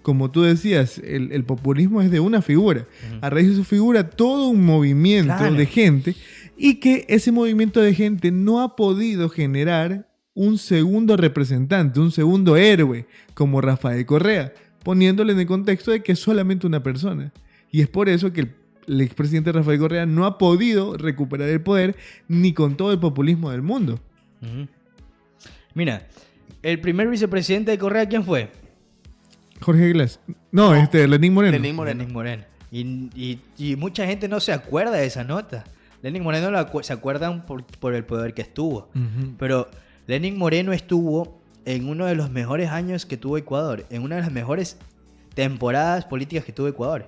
como tú decías, el populismo es de una figura. Ujú. A raíz de su figura, todo un movimiento Claro. de gente, y que ese movimiento de gente no ha podido generar un segundo representante, un segundo héroe como Rafael Correa, poniéndole en el contexto de que es solamente una persona. Y es por eso que el expresidente Rafael Correa no ha podido recuperar el poder ni con todo el populismo del mundo. Ujú. Mira, el primer vicepresidente de Correa, ¿quién fue? Jorge Glass. No, Lenín Moreno. Lenín Moreno. Lenín Moreno. Y mucha gente no se acuerda de esa nota. Lenín Moreno se acuerdan por el poder que estuvo. Ujú. Pero Lenín Moreno estuvo en uno de los mejores años que tuvo Ecuador, en una de las mejores temporadas políticas que tuvo Ecuador,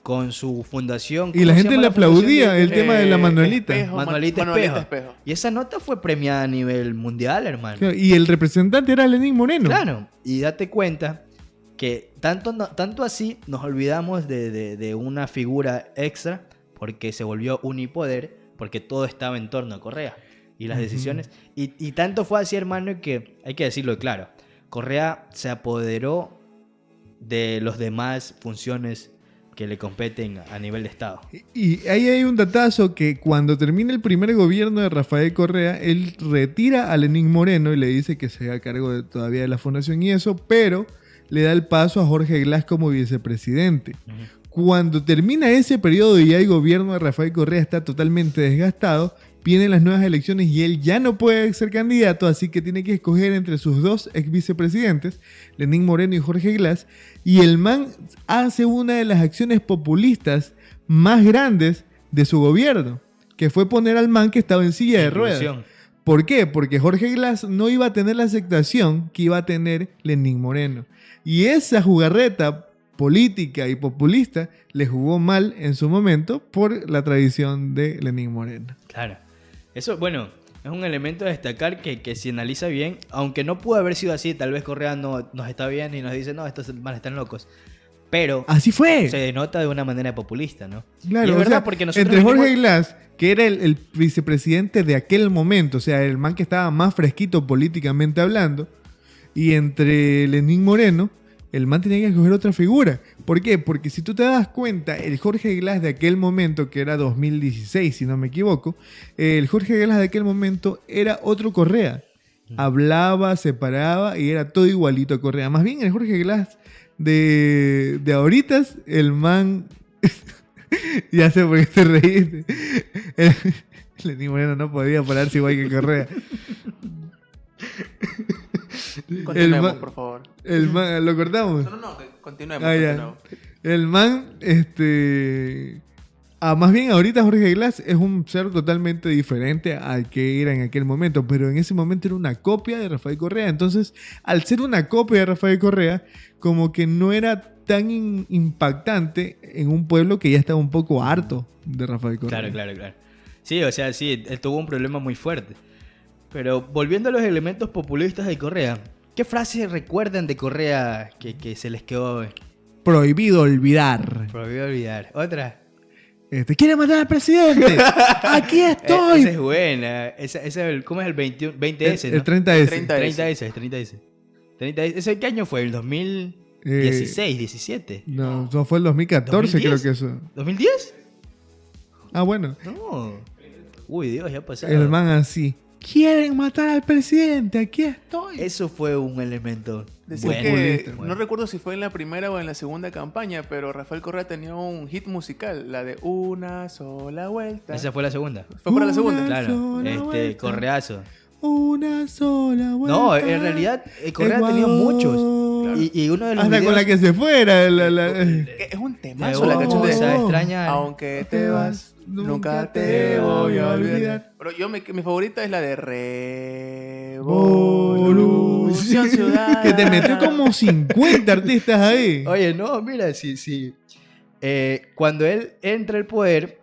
con su fundación. Y la ¿cómo se gente llama le la fundación aplaudía de- el tema de la Manuelita. Manuelita Manuelita Espejo. Espejo. Y esa nota fue premiada a nivel mundial, hermano. Claro, y el representante era Lenín Moreno. Claro, y date cuenta que tanto así nos olvidamos de una figura extra porque se volvió unipoder, porque todo estaba en torno a Correa y las Ujú. decisiones. Y tanto fue así, hermano, que hay que decirlo claro, Correa se apoderó de las demás funciones que le competen a nivel de Estado. Y ahí hay un datazo que cuando termina el primer gobierno de Rafael Correa, él retira a Lenín Moreno y le dice que se haga cargo todavía de la fundación y eso, pero le da el paso a Jorge Glass como vicepresidente. Cuando termina ese periodo y ya el gobierno de Rafael Correa está totalmente desgastado, vienen las nuevas elecciones y él ya no puede ser candidato, así que tiene que escoger entre sus 2 ex vicepresidentes, Lenín Moreno y Jorge Glass, y el man hace una de las acciones populistas más grandes de su gobierno, que fue poner al man que estaba en silla de ruedas. Inclusión. ¿Por qué? Porque Jorge Glass no iba a tener la aceptación que iba a tener Lenín Moreno. Y esa jugarreta política y populista le jugó mal en su momento por la tradición de Lenín Moreno. Claro. Eso, bueno, es un elemento a destacar que si analiza bien, aunque no pudo haber sido así, tal vez Correa no nos está viendo y nos dice, no, estos manes están locos. Pero Así fue. se denota de una manera populista, ¿no? Claro, Y es o verdad, sea, porque nosotros entre Jorge venimos- Glass, que era el vicepresidente de aquel momento, o sea, el man que estaba más fresquito políticamente hablando, y entre Lenín Moreno, el man tenía que escoger otra figura. ¿Por qué? Porque si tú te das cuenta, el Jorge Glass de aquel momento, que era 2016, si no me equivoco, el Jorge Glass de aquel momento era otro Correa. Hablaba, se paraba y era todo igualito a Correa. Más bien el Jorge Glass de ahorita, el man... ya sé por qué te reíste. Lenín Moreno no podía pararse igual que Correa. Continuemos, ma- por favor. El man, ¿lo cortamos? No, continuemos. Ah, ya. continuemos. El man, Más bien ahorita Jorge Glass es un ser totalmente diferente al que era en aquel momento, pero en ese momento era una copia de Rafael Correa. Entonces, al ser una copia de Rafael Correa, como que no era tan impactante en un pueblo que ya estaba un poco harto de Rafael Correa. Claro. Sí, o sea, sí, él tuvo un problema muy fuerte. Pero volviendo a los elementos populistas de Correa, ¿qué frases recuerdan de Correa que se les quedó Prohibido olvidar. prohibido olvidar? Otra. ¿Quiere matar al presidente? ¡Aquí estoy! Esa es buena. ¿Cómo es el 20S? El ¿no? 30S. 30S. 30S. ¿Ese qué año fue? ¿El 2016, 17? No, eso fue el 2014, 2010. creo que eso. ¿2010? Ah, bueno. No. Uy, Dios, ya pasaron. El man así. ¿Quieren matar al presidente? Aquí estoy. Eso fue un elemento. Decir bueno. que, Bueno. no recuerdo si fue en la primera o en la segunda campaña, pero Rafael Correa tenía un hit musical, la de Una sola vuelta. Esa fue la segunda. ¿Fue para la segunda? Una Claro. sola vuelta. Correazo. Una sola vuelta. No, en realidad Correa tenía muchos. Y uno de los Hasta con la que se fuera. Es un temazo la canción de Esa extraña. Aunque te vas, nunca te voy a olvidar. Pero mi favorita es la de Revolución Ciudadana. Que te metió como 50 artistas ahí. Oye, no, mira, sí. Cuando él entra al poder,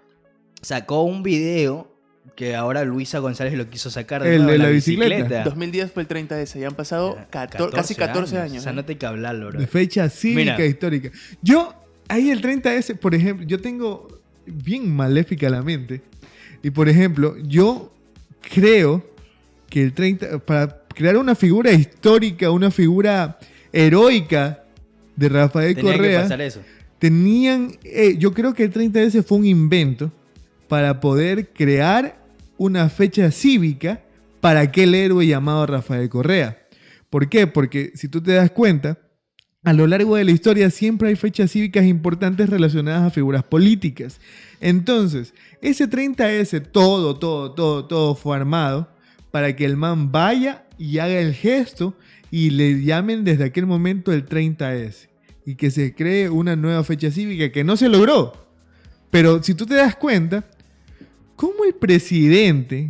sacó un video que ahora Luisa González lo quiso sacar El nuevo, de la bicicleta. 2010 fue el 30S, ya han pasado casi 14 años. O sea, no te hay que hablarlo, bro. De fecha cívica Mira. histórica. Yo, ahí el 30S, por ejemplo, yo tengo bien maléfica la mente. Y por ejemplo, yo creo que el 30, para crear una figura histórica, una figura heroica de Rafael Tenía que Correa, pasar eso. yo creo que el 30S fue un invento para poder crear una fecha cívica para aquel héroe llamado Rafael Correa. ¿Por qué? Porque si tú te das cuenta, a lo largo de la historia siempre hay fechas cívicas importantes relacionadas a figuras políticas. Entonces, ese 30S, todo fue armado para que el man vaya y haga el gesto y le llamen desde aquel momento el 30S. Y que se cree una nueva fecha cívica que no se logró. Pero si tú te das cuenta, ¿cómo el presidente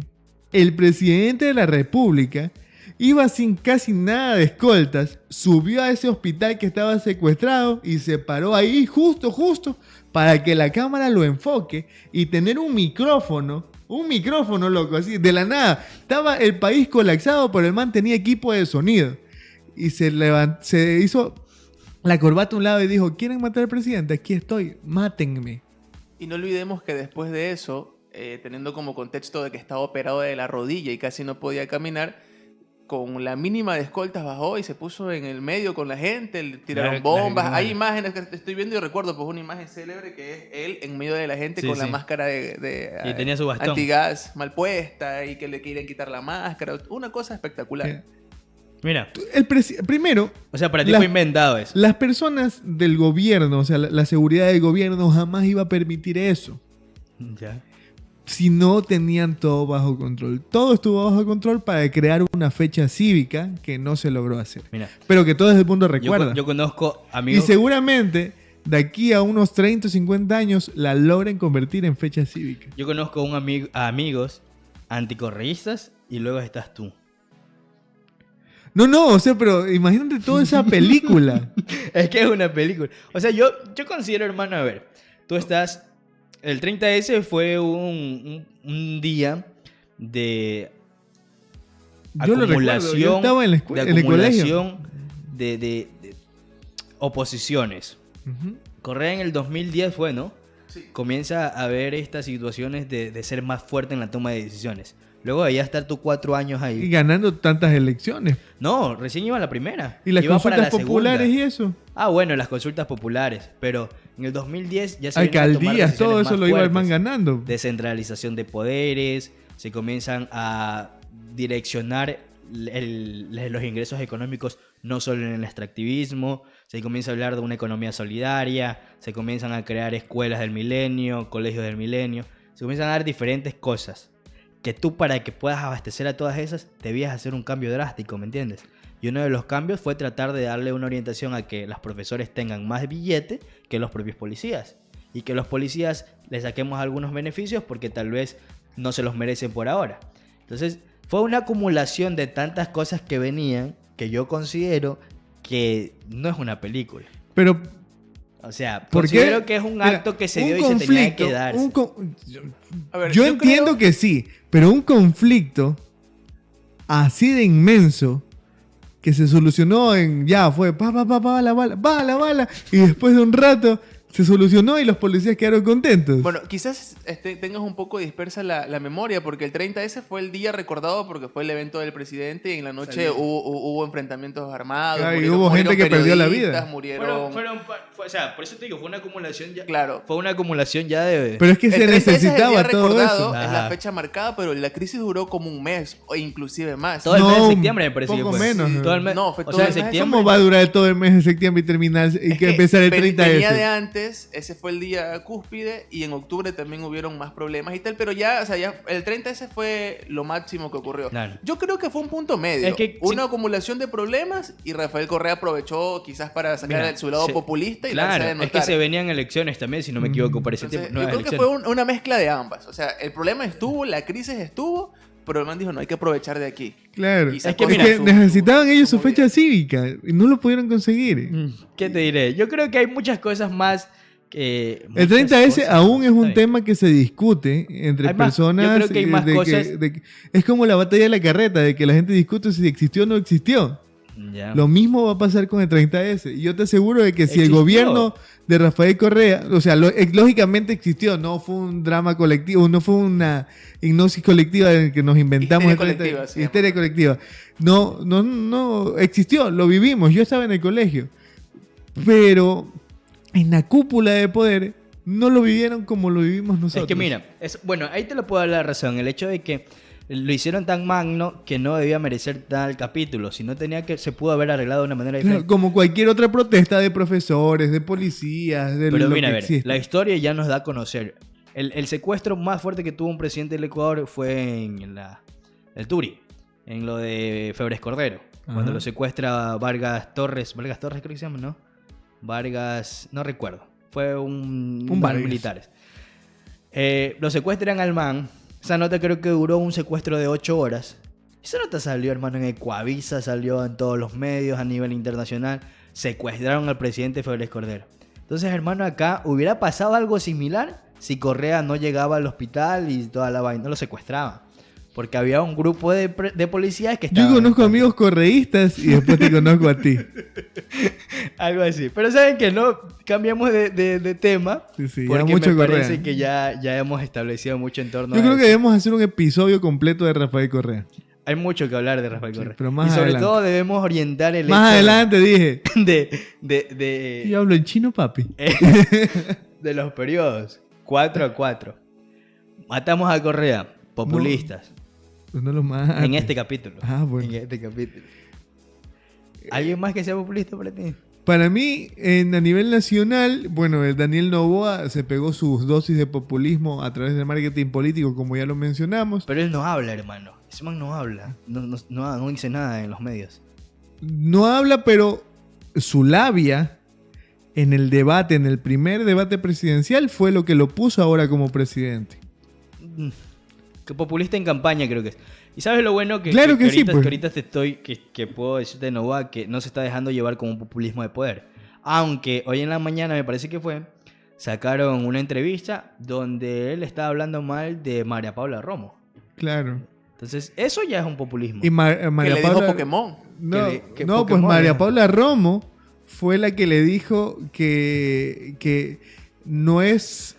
de la República, iba sin casi nada de escoltas, subió a ese hospital que estaba secuestrado y se paró ahí justo para que la cámara lo enfoque y tener un micrófono, loco, así, de la nada? Estaba el país colapsado, pero el man tenía equipo de sonido. Y se hizo la corbata a un lado y dijo, ¿quieren matar al presidente? Aquí estoy, mátenme. Y no olvidemos que después de eso, teniendo como contexto de que estaba operado de la rodilla y casi no podía caminar, con la mínima de escoltas bajó y se puso en el medio con la gente, le tiraron bombas. Hay imágenes que estoy viendo y recuerdo, pues una imagen célebre que es él en medio de la gente con la máscara y tenía su bastón antigas mal puesta y que le quieren quitar la máscara. Una cosa espectacular. Mira, Primero, o sea, para ti fue inventado eso. las personas del gobierno, o sea, la seguridad del gobierno jamás iba a permitir eso. Ya. Si no tenían todo bajo control. Todo estuvo bajo control para crear una fecha cívica que no se logró hacer. Mira, Pero que todo el mundo recuerda. yo conozco Y amigos. seguramente de aquí a unos 30 o 50 años la logren convertir en fecha cívica. Yo conozco a amigos anticorreístas y luego estás tú. No, o sea, pero imagínate toda esa película. Es que es una película. O sea, yo considero, hermano, a ver, tú estás... El 30S fue un día de Yo lo recuerdo, yo estaba en la escuela, en el colegio. acumulación de oposiciones. Ujú. Correa en el 2010 fue, ¿no? Sí. Comienza a ver estas situaciones de ser más fuerte en la toma de decisiones. Luego de ya estar tú 4 años Y ahí. ganando tantas elecciones. No, recién iba a la primera. Y las Iba para consultas la populares segunda. y eso. Ah, bueno, las consultas populares. Pero en el 2010 ya se vienen a tomar Alcaldías, todo decisiones eso más lo iba el man fuertes. ganando. Descentralización de poderes, se comienzan a direccionar los ingresos económicos no solo en el extractivismo, se comienza a hablar de una economía solidaria, se comienzan a crear escuelas del milenio, colegios del milenio, se comienzan a dar diferentes cosas que tú, para que puedas abastecer a todas esas, debías hacer un cambio drástico, ¿me entiendes? Y uno de los cambios fue tratar de darle una orientación a que los profesores tengan más billete que los propios policías. y que los policías les saquemos algunos beneficios porque tal vez no se los merecen por ahora. Entonces, fue una acumulación de tantas cosas que venían que yo considero que no es una película. Pero, O sea, ¿por qué? considero que es un acto que se dio y se tenía que darse. A ver, yo entiendo creo- que sí, pero un conflicto así de inmenso que se solucionó en ya fue va la bala y después de un rato se solucionó y los policías quedaron contentos. Bueno, quizás tengas un poco dispersa la memoria, porque el 30S fue el día recordado porque fue el evento del presidente y en la noche hubo enfrentamientos armados. Claro, y hubo gente que perdió la vida. Murieron... O sea, por eso te digo, fue una acumulación ya. Claro. Fue una acumulación ya de. Pero es que El se 30S es el día necesitaba todo recordado, eso. es la Ajá. fecha marcada, pero la crisis duró como un mes o inclusive más. Todo el No, mes de septiembre me parece poco que fue. menos, Todo el mes. No, fue o todo sea, el en mes de septiembre. ¿Cómo va a durar todo el mes de septiembre y terminar y que empezar el 30S? Venía de antes, ese fue el día cúspide y en octubre también hubieron más problemas y tal, pero ya, o sea, ya el 30S fue lo máximo que ocurrió. Claro. Yo creo que fue un punto medio, Es que una sí. acumulación de problemas y Rafael Correa aprovechó quizás para sacar Mira, su lado se- populista y darse Claro, de es notar. que se venían elecciones también, si no me equivoco, para ese Entonces, tiempo. yo nuevas creo que elecciones. fue una mezcla de ambas. O sea, el problema estuvo, la crisis estuvo, pero el man dijo, no hay que aprovechar de aquí. Claro. Y Es sacó que, mira, necesitaban ellos su movida. fecha cívica y no lo pudieron conseguir. ¿Qué te diré? Yo creo que hay muchas cosas más que... El muchas 30S cosas, aún es está un bien. tema que se discute entre Hay más- personas. yo creo que hay más cosas- es como la batalla de la carreta, de que la gente discute si existió o no existió. Ya. Lo mismo va a pasar con el 30S. Y yo te aseguro de que si el Existió. gobierno de Rafael Correa, o sea, lógicamente existió, no fue un drama colectivo, no fue una hipnosis colectiva en que nos inventamos. Histeria el 30 colectiva, sí, histeria amor. colectiva. No existió, lo vivimos, yo estaba en el colegio. Pero en la cúpula de poder no lo vivieron como lo vivimos nosotros. Es que mira, bueno, ahí te lo puedo dar la razón. El hecho de que lo hicieron tan magno que no debía merecer tal capítulo. Si no tenía que, se pudo haber arreglado de una manera Claro, diferente. como cualquier otra protesta de profesores, de policías, de Pero lo mira, a que ver, existe. la historia ya nos da a conocer. El secuestro más fuerte que tuvo un presidente del Ecuador fue en el Turi, en lo de Febres Cordero. Ajá. Cuando lo secuestra Vargas Torres creo que se llama, ¿no? Vargas, no recuerdo. Fue un par de Vargas. militares. Lo secuestran al man. Esa nota creo que duró un secuestro de 8 horas. Esa nota salió, hermano, en Ecuavisa, salió en todos los medios a nivel internacional. Secuestraron al presidente Febres Cordero. Entonces, hermano, acá hubiera pasado algo similar si Correa no llegaba al hospital y toda la vaina, no lo secuestraban. Porque había un grupo de policías que Yo estaban... conozco amigos correístas y después te conozco a ti. Algo así. Pero saben que no, cambiamos de tema. Sí, sí, ya porque mucho me Correa. parece que ya hemos establecido mucho en torno Yo a creo que eso. debemos hacer un episodio completo de Rafael Correa. Hay mucho que hablar de Rafael Sí, Correa. pero más y sobre adelante. todo debemos orientar el Más hecho adelante dije. de Yo hablo en chino, papi. de los periodos 4-4. Matamos a Correa, populistas, Pues no lo más. en este capítulo. Ah, bueno. En este capítulo. ¿Alguien más que sea populista para ti? Para mí, a nivel nacional, bueno, el Daniel Noboa se pegó sus dosis de populismo a través del marketing político, como ya lo mencionamos. Pero él no habla, hermano. Ese man no habla. No dice nada en los medios. No habla, pero su labia en el debate, en el primer debate presidencial, fue lo que lo puso ahora como presidente. Que populista en campaña creo que es. ¿Y sabes lo bueno? Claro que sí, ahorita, pues. que ahorita que puedo decirte de Novoa que no se está dejando llevar como un populismo de poder. Aunque hoy en la mañana me parece que fue, sacaron una entrevista donde él estaba hablando mal de María Paula Romo. Claro. Entonces, eso ya es un populismo. Y Que María le dijo Paula... Pokémon. No, que no, pues Pokémon, María ¿no? Paula Romo fue la que le dijo que no es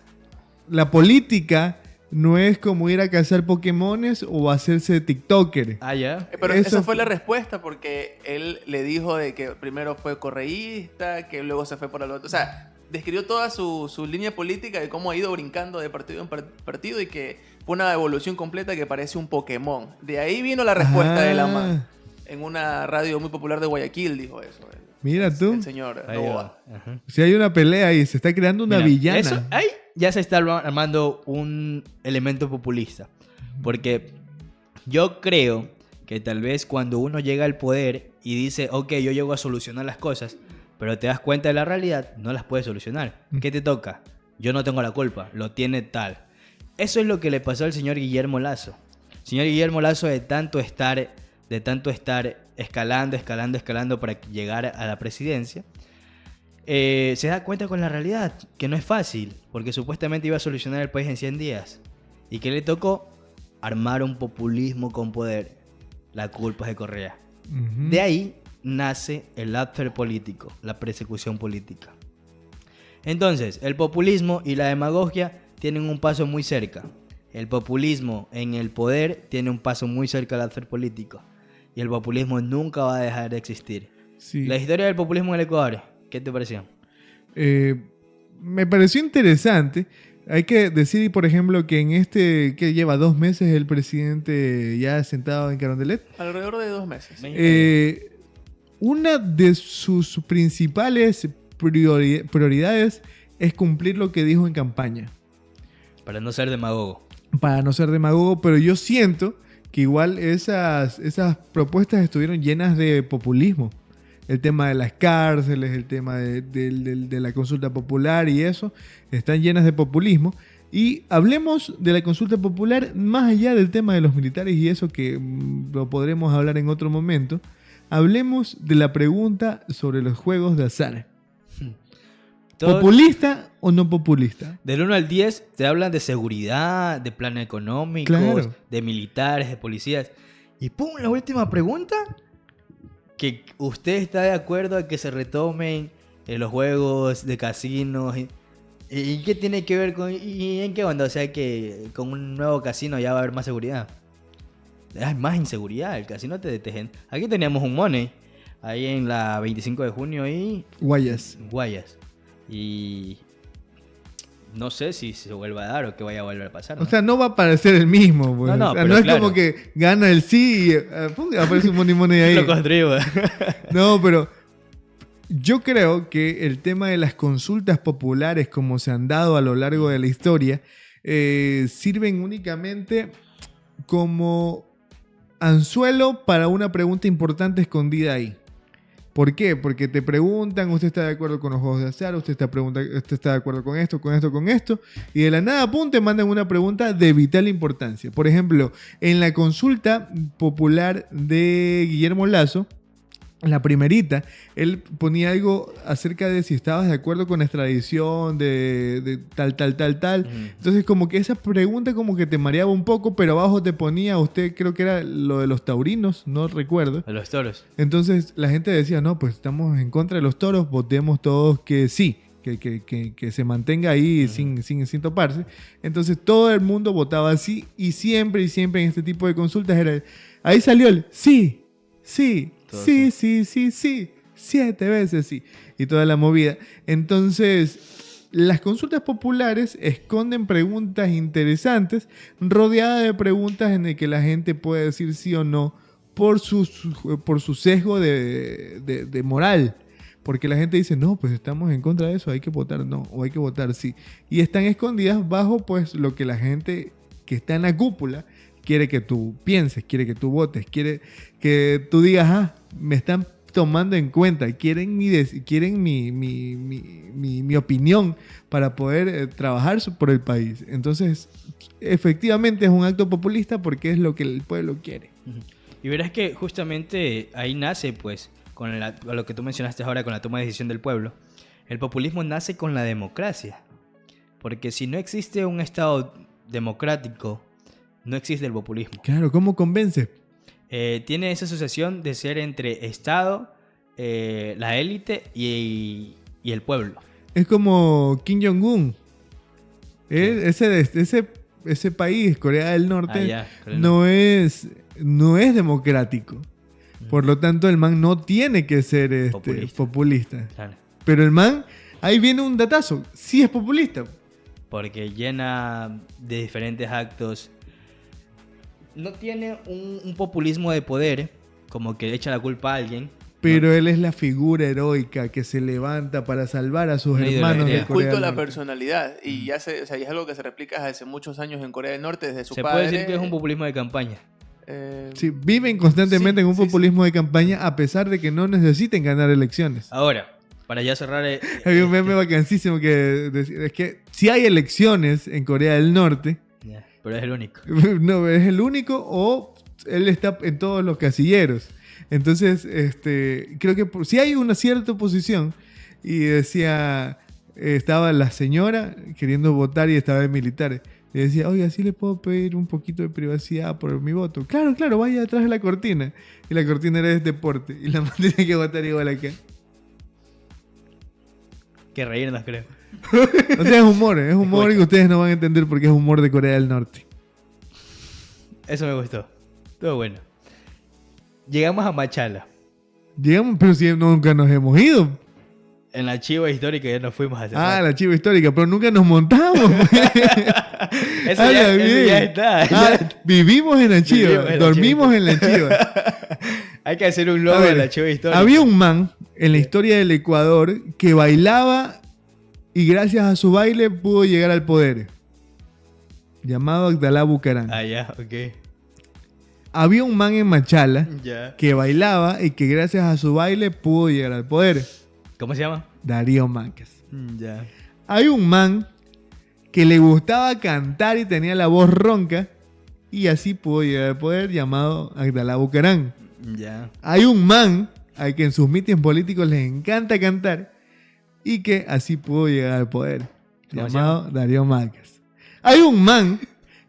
la política, no es como ir a cazar Pokémones o hacerse TikToker. Ah, ya. Pero Eso esa fue fue- la respuesta porque él le dijo de que primero fue correísta, que luego se fue por el otro. O sea, describió toda su línea política de cómo ha ido brincando de partido en partido y que fue una evolución completa que parece un Pokémon. De ahí vino la respuesta de la man. En una radio muy popular de Guayaquil dijo eso. Mira tú, El señor Ahí Novoa. va. Ajá. si hay una pelea y se está creando una Mira, villana. eso, ahí ya se está armando un elemento populista. Porque yo creo que tal vez cuando uno llega al poder y dice, ok, yo llego a solucionar las cosas, pero te das cuenta de la realidad, no las puedes solucionar. ¿Qué te toca? yo no tengo la culpa, lo tiene tal. Eso es lo que le pasó al señor Guillermo Lasso. El señor Guillermo Lasso de tanto estar escalando para llegar a la presidencia, se da cuenta con la realidad, que no es fácil, porque supuestamente iba a solucionar el país en 100 días. ¿Y qué le tocó? Armar un populismo con poder. La culpa es de Correa. Ujú. De ahí nace el lawfare político, la persecución política. Entonces, el populismo y la demagogia tienen un paso muy cerca. El populismo en el poder tiene un paso muy cerca al lawfare político. Y el populismo nunca va a dejar de existir. Sí. La historia del populismo en el Ecuador, ¿qué te pareció? Me pareció interesante. Hay que decir, por ejemplo, que en que lleva 2 meses el presidente ya sentado en Carondelet, Alrededor de 2 meses. una de sus principales prioridades es cumplir lo que dijo en campaña. Para no ser demagogo. Para no ser demagogo, pero yo siento que igual esas propuestas estuvieron llenas de populismo. El tema de las cárceles, el tema de la consulta popular y eso, están llenas de populismo. Y hablemos de la consulta popular más allá del tema de los militares y eso que lo podremos hablar en otro momento. Hablemos de la pregunta sobre los juegos de azar. Todo- ¿Populista o no populista? Del 1 al 10 te hablan de seguridad, de planes económicos, Claro. de militares, de policías. Y ¡pum! La última pregunta. Que usted está de acuerdo a que se retomen los juegos de casinos. ¿Y qué tiene que ver con...? ¿Y en qué onda? O sea que con un nuevo casino ya va a haber más seguridad. Hay más inseguridad. El casino te detegen. Aquí teníamos un money. Ahí en la 25 de junio y Guayas. Guayas. Y no sé si se vuelva a dar o que vaya a volver a pasar. O ¿no? sea, no va a parecer el mismo. Pues. No, O sea, pero no es claro. como que gana el sí y ¡pum! Aparece un money ahí. Lo construimos. No, pero yo creo que el tema de las consultas populares como se han dado a lo largo de la historia sirven únicamente como anzuelo para una pregunta importante escondida ahí. ¿Por qué? Porque te preguntan, ¿usted está de acuerdo con los juegos de azar? ¿Usted está de acuerdo con esto, con esto, con esto? Y de la nada, pum, te mandan una pregunta de vital importancia. Por ejemplo, en la consulta popular de Guillermo Lasso, la primerita, él ponía algo acerca de si estabas de acuerdo con la extradición de tal. Entonces como que esa pregunta como que te mareaba un poco, pero abajo te ponía, usted creo que era lo de los taurinos, no recuerdo. A los toros. Entonces la gente decía, no, pues estamos en contra de los toros, votemos todos que sí, que se mantenga ahí sin toparse. Entonces todo el mundo votaba así y siempre en este tipo de consultas era, ahí salió el sí, sí, Todo sí, sí, 7 veces sí, y toda la movida. Entonces las consultas populares esconden preguntas interesantes rodeadas de preguntas en las que la gente puede decir sí o no por su sesgo de moral. Porque la gente dice, no, pues estamos en contra de eso, hay que votar no, o hay que votar sí. Y están escondidas bajo pues lo que la gente que está en la cúpula quiere que tú pienses, quiere que tú votes, quiere que tú digas, me están tomando en cuenta, quieren mi opinión para poder trabajar por el país. Entonces, efectivamente es un acto populista porque es lo que el pueblo quiere. Y verás que justamente ahí nace, pues, con lo que tú mencionaste ahora, con la toma de decisión del pueblo. El populismo nace con la democracia. Porque si no existe un Estado democrático, no existe el populismo. Claro, ¿cómo convence? Tiene esa asociación de ser entre Estado, la élite y el pueblo. Es como Kim Jong-un. Ese país, Corea del Norte, Ya, Corea del no es democrático. Por lo tanto, el man no tiene que ser populista. Claro. Pero el man, ahí viene un datazo, sí es populista. Porque llena de diferentes actos. No tiene un populismo de poder, como que echa la culpa a alguien. Pero él es la figura heroica que se levanta para salvar a sus Una hermanos ideología. de El Corea culto a del la Norte. personalidad. Y ya es algo que se replica desde hace muchos años en Corea del Norte, desde su Se padre. puede decir que es un populismo de campaña. Sí, viven constantemente Sí, en un sí, populismo de campaña a pesar de que no necesiten ganar elecciones. Ahora, Para ya cerrar... Había un meme vacancísimo que decía, es que si hay elecciones en Corea del Norte, Ya, pero es el único. no, es el único o él está en todos los casilleros. Entonces, creo que si hay una cierta oposición y decía, estaba la señora queriendo votar y estaba el militar. Le decía, oye, ¿así le puedo pedir un poquito de privacidad por mi voto? Claro, claro, vaya detrás de la cortina. Y la cortina era de deporte. Y la man tenía que votar igual acá. Que reírnos, creo. O sea, es humor y que ustedes no van a entender porque es humor de Corea del Norte. Eso me gustó. Todo bueno. Llegamos a Machala. Llegamos, pero si nunca nos hemos ido. En la chiva histórica ya nos fuimos a hacer. La chiva histórica, pero nunca nos montamos. Eso ya está. Vivimos en la chiva, Vivimos en la dormimos en la chiva. Hay que hacer un logo A ver, de la chiva histórica. Había un man en la historia del Ecuador que bailaba y gracias a su baile pudo llegar al poder. Llamado Agdalá Bucaram. Ah, ya, ok. Había un man en Machala Ya. que bailaba y que gracias a su baile pudo llegar al poder. ¿Cómo se llama? Darío Macas. Ya. Hay un man que le gustaba cantar y tenía la voz ronca y así pudo llegar al poder, llamado Agdalá Bucaram. Ya. Hay un man al que en sus mítines políticos les encanta cantar y que así pudo llegar al poder, ¿Cómo se llamado Darío Macas. Hay un man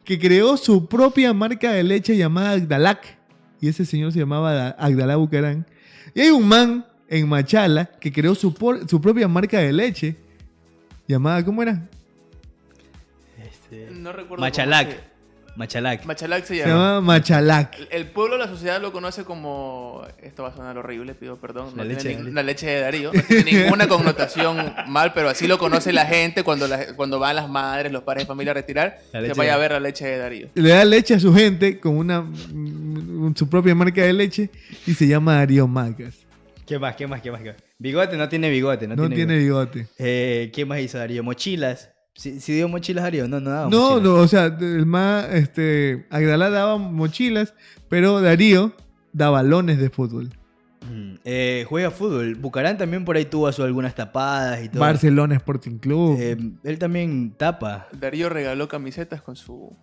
que creó su propia marca de leche llamada Agdalac y ese señor se llamaba Agdalá Bucaram. Y hay un man en Machala que creó su propia marca de leche llamada, ¿cómo era? No recuerdo. Machalac. cómo Machalac. Machalac se Se llama. llamaba Machalac. El pueblo, la sociedad lo conoce como... Esto va a sonar horrible, pido perdón. No La tiene leche de la leche de Darío. No tiene ninguna connotación mal, pero así lo conoce la gente cuando van las madres, los padres de familia a retirar. La Se leche vaya de- a ver la leche de Darío. Le da leche a su gente con su propia marca de leche y se llama Darío Macas. ¿Qué más? Bigote, no tiene bigote. No tiene bigote. ¿Qué más hizo Darío? Mochilas. ¿Sí dio mochilas Darío? No daba No, mochilas. no, o sea, el más, Agdalá daba mochilas, pero Darío da balones de fútbol. Juega fútbol. Bucaram también por ahí tuvo algunas tapadas y todo. Barcelona Sporting Club. Él también tapa. Darío regaló camisetas con su...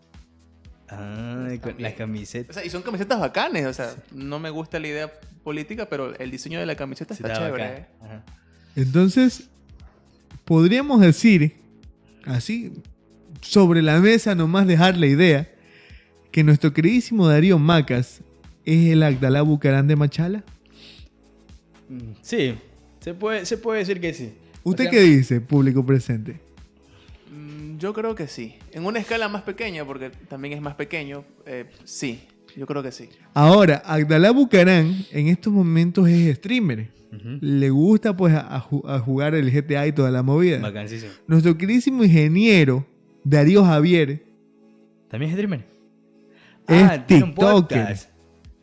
Con las O camisetas. sea, y son camisetas bacanes. O sea, no me gusta la idea política, pero el diseño de la camiseta está chévere. bacán. Ajá. Entonces, podríamos decir, así, sobre la mesa nomás dejar la idea, que nuestro queridísimo Darío Macas es el Agdalá Bucaram de Machala. Sí, se puede decir que sí. ¿Usted O sea, qué dice, público presente? Yo creo que sí. En una escala más pequeña, porque también es más pequeño, sí. Yo creo que sí. Ahora, Agdalá Bucaram en estos momentos es streamer. Ujú. Le gusta pues a jugar el GTA y toda la movida. Vacancísimo. Nuestro queridísimo ingeniero Darío Javier ¿También es streamer? Es tiene un tiktoker. podcast.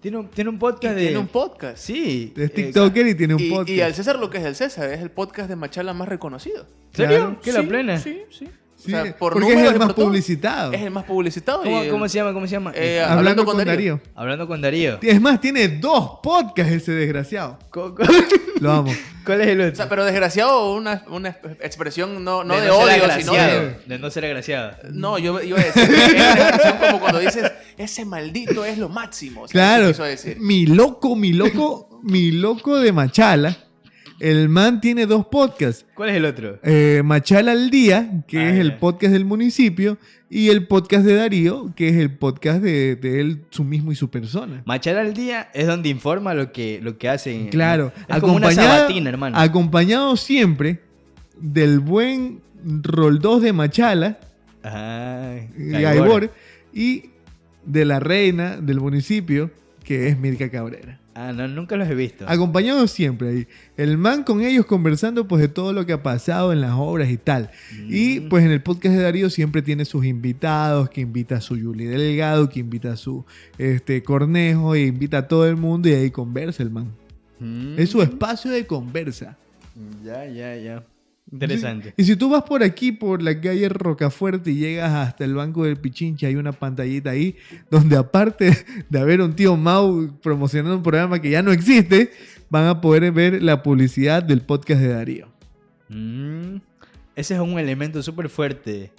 Tiene un podcast Y de... tiene un podcast. Sí. es TikToker y tiene un Y podcast. al César lo que es el César, es el podcast de Machala más reconocido. ¿Serio? Claro. ¿Qué la Sí, plena? Sí, sí. Sí, O sea, por porque es números el y más por todo, publicitado. Es el más publicitado. ¿Cómo se llama? Hablando con Darío. Hablando con Darío. Es más, tiene 2 podcasts ese desgraciado. Lo amo. ¿Cuál es el otro? O sea, pero desgraciado, una expresión no de ser odio, sino agraciado. de... De no ser agraciado. No, yo iba a decir, es una expresión como cuando dices, ese maldito es lo máximo. O sea, Claro. eso quiso decir. Mi loco de Machala. El man tiene 2 podcasts. ¿Cuál es el otro? Machala al Día, que es el Ya. podcast del municipio, y el podcast de Darío, que es el podcast de él, su mismo y su persona. Machala al día es donde informa lo que hacen. Claro, Es como una sabatina, hermano. acompañado siempre del buen Roldós de Machala, Ay, Gaibor, y de la reina del municipio, que es Mirka Cabrera. Ah, no, nunca los he visto. Acompañado siempre ahí. El man con ellos conversando pues de todo lo que ha pasado en las obras y tal. Y pues en el podcast de Darío siempre tiene sus invitados, que invita a su Yuli Delgado, que invita a su Cornejo, e invita a todo el mundo y ahí conversa el man. Mm. Es su espacio de conversa. Ya. Interesante. Y si tú vas por aquí, por la calle Rocafuerte y llegas hasta el Banco del Pichincha, hay una pantallita ahí donde aparte de haber un tío Mau promocionando un programa que ya no existe, van a poder ver la publicidad del podcast de Darío. Ese es un elemento súper fuerte.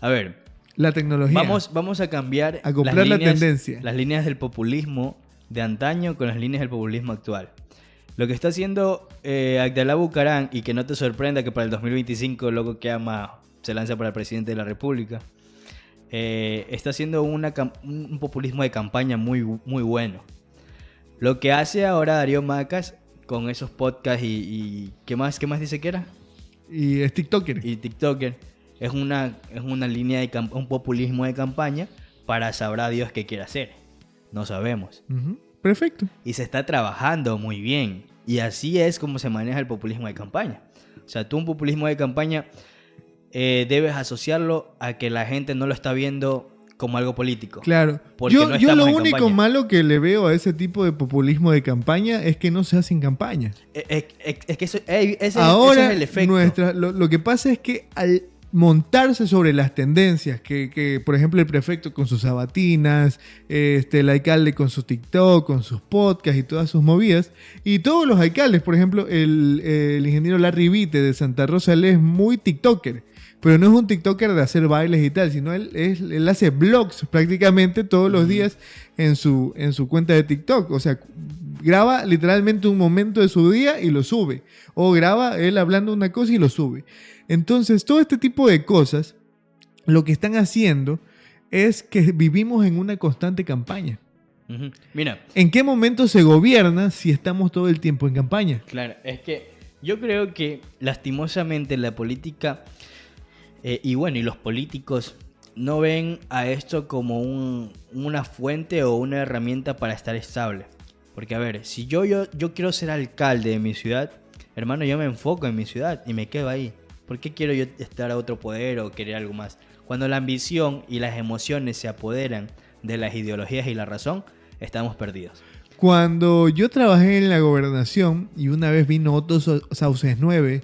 A ver, La tecnología. vamos a cambiar Acoplar la tendencia. las líneas del populismo de antaño con las líneas del populismo actual. Lo que está haciendo Abdalá Bucaram, y que no te sorprenda que para el 2025 loco que ama se lanza para el presidente de la República, está haciendo un populismo de campaña muy, muy bueno. Lo que hace ahora Darío Macas con esos podcasts y ¿qué más dice que era? Y es TikToker. Y TikToker es una línea de un populismo de campaña para sabrá Dios qué quiere hacer. No sabemos. Ujú. Perfecto. Y se está trabajando muy bien. Y así es como se maneja el populismo de campaña. O sea, tú un populismo de campaña debes asociarlo a que la gente no lo está viendo como algo político. Claro. Porque Yo, no yo estamos lo en único campaña. malo que le veo a ese tipo de populismo de campaña es que no se hacen campañas. Es que ese Ahora, es el efecto. lo que pasa es que al montarse sobre las tendencias, que por ejemplo el prefecto con sus sabatinas, el alcalde con su TikTok, con sus podcasts y todas sus movidas, y todos los alcaldes, por ejemplo, el ingeniero Larry Vite de Santa Rosa, él es muy TikToker, pero no es un TikToker de hacer bailes y tal, sino él hace vlogs prácticamente todos los días en su cuenta de TikTok. O sea, graba literalmente un momento de su día y lo sube. O graba él hablando una cosa y lo sube. Entonces, todo este tipo de cosas, lo que están haciendo es que vivimos en una constante campaña. Ujú. Mira, ¿En qué momento se gobierna si estamos todo el tiempo en campaña? claro, es que yo creo que lastimosamente la política y los políticos no ven a esto como una fuente o una herramienta para estar estable. Porque a ver, si yo quiero ser alcalde de mi ciudad, hermano, yo me enfoco en mi ciudad y me quedo ahí. ¿Por qué quiero yo estar a otro poder o querer algo más? Cuando la ambición y las emociones se apoderan de las ideologías y la razón, estamos perdidos. Cuando yo trabajé en la gobernación y una vez vino Otto Sauces 9,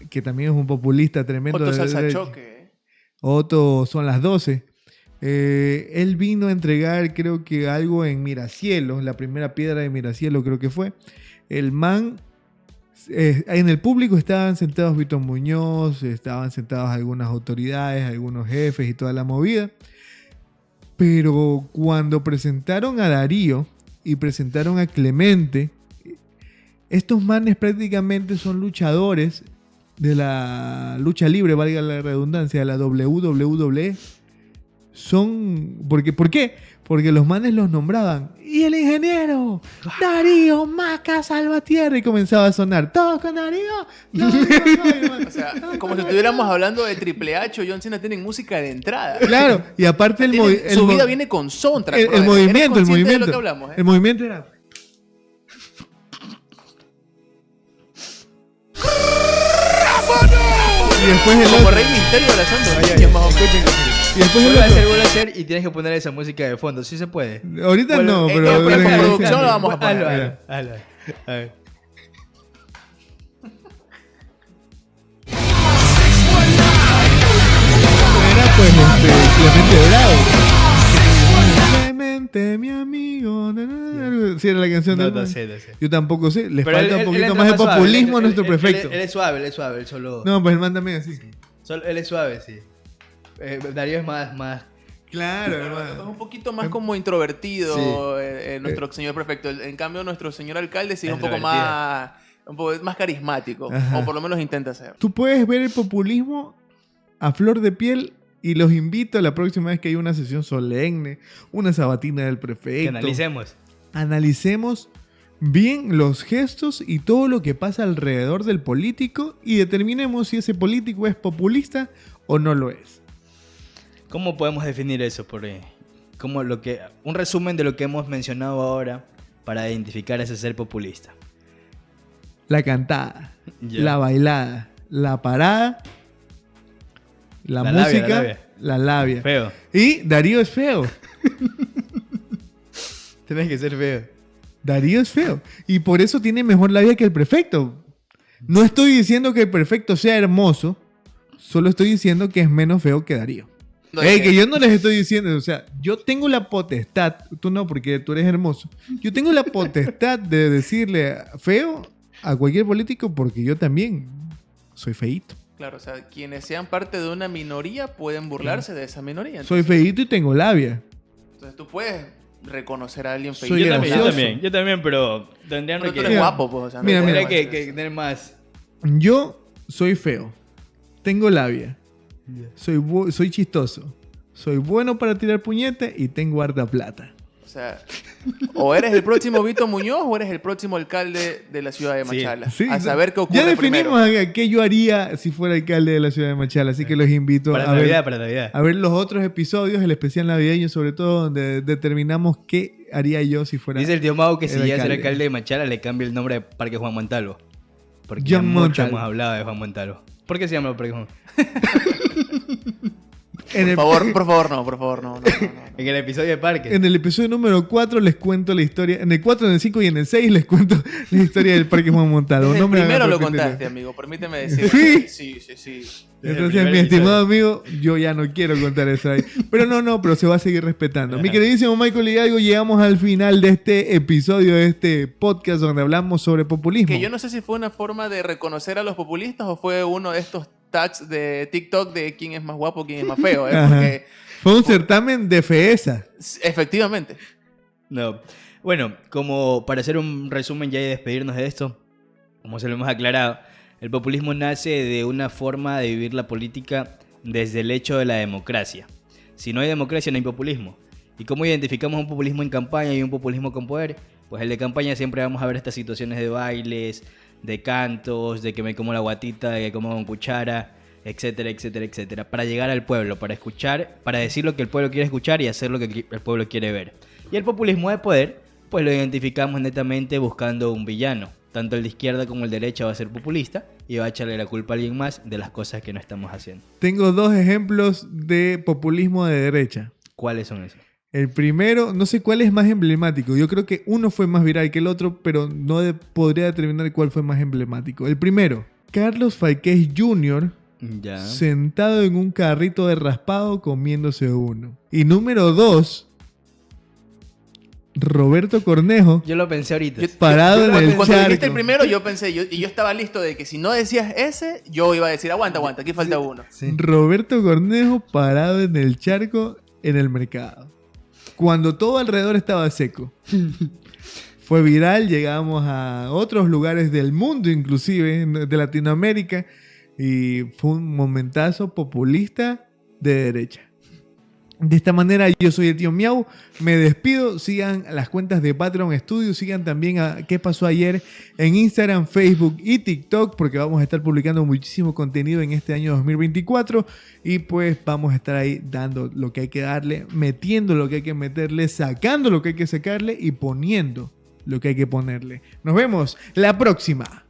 que también es un populista tremendo. Otto de Salsa derecha. Choque. Otto son las 12. Él vino a entregar, creo que algo en Miracielos, la primera piedra de Miracielos creo que fue. El man, en el público estaban sentados Vito Muñoz, estaban sentados algunas autoridades, algunos jefes y toda la movida. Pero cuando presentaron a Darío y presentaron a Clemente, estos manes prácticamente son luchadores de la lucha libre, valga la redundancia, de la WWE. ¿Por qué? Porque los manes los nombraban. Y el ingeniero, Darío Maca Salvatierra. Y comenzaba a sonar. Todos con Darío. O sea, como si estuviéramos hablando de Triple H o John Cena, tienen música de entrada. Claro, y aparte Su vida viene con soundtrack. el brother. movimiento, ¿Eres el consciente de movimiento. lo que hablamos, El movimiento era. Y después el Como otro. Rey Misterio abrazando Ay, niños, más o menos. Y después el Vuelve a otro. hacer y tienes que poner esa música de fondo. ¿Sí se puede? Ahorita Bueno, no, en pero. postproducción lo vamos a poner. Hazlo. A ver. Era pues Clemente Bravo. Clemente, mi amigo. Sí, era la canción No, del no man. sé. Yo tampoco sé. Le Pero falta él un poquito entra más de suave, populismo a él- nuestro él- prefecto. Él es suave, él solo... No, pues él manda así. Él es suave, sí. Darío es más... Claro, Es hermano. un poquito más como introvertido Sí. nuestro señor prefecto. En cambio, nuestro señor alcalde sí es un poco Extrovertido. un poco más carismático. Ajá. O por lo menos intenta ser. Tú puedes ver el populismo a flor de piel y los invito a la próxima vez que haya una sesión solemne, una sabatina del prefecto. Que analicemos. Analicemos bien los gestos y todo lo que pasa alrededor del político y determinemos si ese político es populista o no lo es. ¿Cómo podemos definir eso? Un resumen de lo que hemos mencionado ahora para identificar ese ser populista. La cantada, Ya. la bailada, la parada, la La labia, música, la labia. la labia. Feo. Y Darío es feo. Tienes que ser feo. Darío es feo. Y por eso tiene mejor labia que el prefecto. No estoy diciendo que el prefecto sea hermoso, solo estoy diciendo que es menos feo que Darío. No, Ey, es que yo no les estoy diciendo, o sea, yo tengo la potestad, tú no, porque tú eres hermoso. Yo tengo la potestad de decirle feo a cualquier político porque yo también soy feíto. Claro, o sea, quienes sean parte de una minoría pueden burlarse de esa minoría. Soy feíto y tengo labia. Entonces tú puedes reconocer a alguien Soy feíto. gracioso. Yo también, pero tendrían Pero tú que... eres guapo, pues. O sea, no Mira, hay mira, problema. que tener más... Yo soy feo, tengo labia, soy chistoso, soy bueno para tirar puñetes y tengo harta plata. O sea, o eres el próximo Vito Muñoz o eres el próximo alcalde de la ciudad de Sí. Machala. Sí, a saber qué ocurre ya definimos primero. qué yo haría si fuera alcalde de la ciudad de Machala, así que los invito Para a ver, Navidad, para Navidad. a ver los otros episodios, el especial navideño sobre todo, donde determinamos qué haría yo si fuera... Dice el tío Mau que si el llega a ser alcalde. alcalde de Machala le cambia el nombre de Parque Juan Montalvo. Porque Juan ya mucho Montalvo. hemos hablado de Juan Montalvo. ¿Por qué se llama Parque Juan? En el, Por favor, no. En el episodio de Parque. en el episodio número 4 les cuento la historia, en el 4, en el 5 y en el 6 les cuento la historia del Parque Juan Montalvo. Desde No el me hagan primero lo repetirlo. contaste, amigo. Permíteme decirlo. ¿Sí? Sí. Entonces, mi estimado amigo, yo ya no quiero contar eso ahí. Pero se va a seguir respetando. Mi queridísimo Michael Hidalgo, llegamos al final de este episodio, de este podcast donde hablamos sobre populismo. Que yo no sé si fue una forma de reconocer a los populistas o fue uno de estos tags de TikTok de quién es más guapo, quién es más feo. Ajá. Porque Fue un certamen de feeza. efectivamente. No. Bueno, como para hacer un resumen ya y despedirnos de esto, como se lo hemos aclarado, el populismo nace de una forma de vivir la política desde el hecho de la democracia. Si no hay democracia, no hay populismo. ¿Y cómo identificamos un populismo en campaña y un populismo con poder? Pues el de campaña siempre vamos a ver estas situaciones de bailes, de cantos, de que me como la guatita, de que como con cuchara, etcétera, etcétera, etcétera, para llegar al pueblo, para escuchar, para decir lo que el pueblo quiere escuchar y hacer lo que el pueblo quiere ver. Y el populismo de poder, pues lo identificamos netamente buscando un villano. Tanto el de izquierda como el de derecha va a ser populista y va a echarle la culpa a alguien más de las cosas que no estamos haciendo. Tengo dos ejemplos de populismo de derecha. ¿Cuáles son esos? El primero, no sé cuál es más emblemático. Yo creo que uno fue más viral que el otro, pero no podría determinar cuál fue más emblemático. El primero, Carlos Falqués Jr. Ya. sentado en un carrito de raspado comiéndose uno. Y número 2, Roberto Cornejo Yo lo pensé ahorita. parado en el Cuando dijiste charco. el primero, yo pensé, y yo estaba listo de que si no decías ese, yo iba a decir, aguanta, aquí falta uno. Roberto Cornejo parado en el charco en el mercado. Cuando todo alrededor estaba seco. Fue viral, llegamos a otros lugares del mundo, inclusive de Latinoamérica, y fue un momentazo populista de derecha. De esta manera, yo soy el tío Miau, me despido, sigan las cuentas de Patreon Studio, sigan también a ¿Qué pasó ayer? En Instagram, Facebook y TikTok, porque vamos a estar publicando muchísimo contenido en este año 2024 y pues vamos a estar ahí dando lo que hay que darle, metiendo lo que hay que meterle, sacando lo que hay que sacarle y poniendo lo que hay que ponerle. Nos vemos la próxima.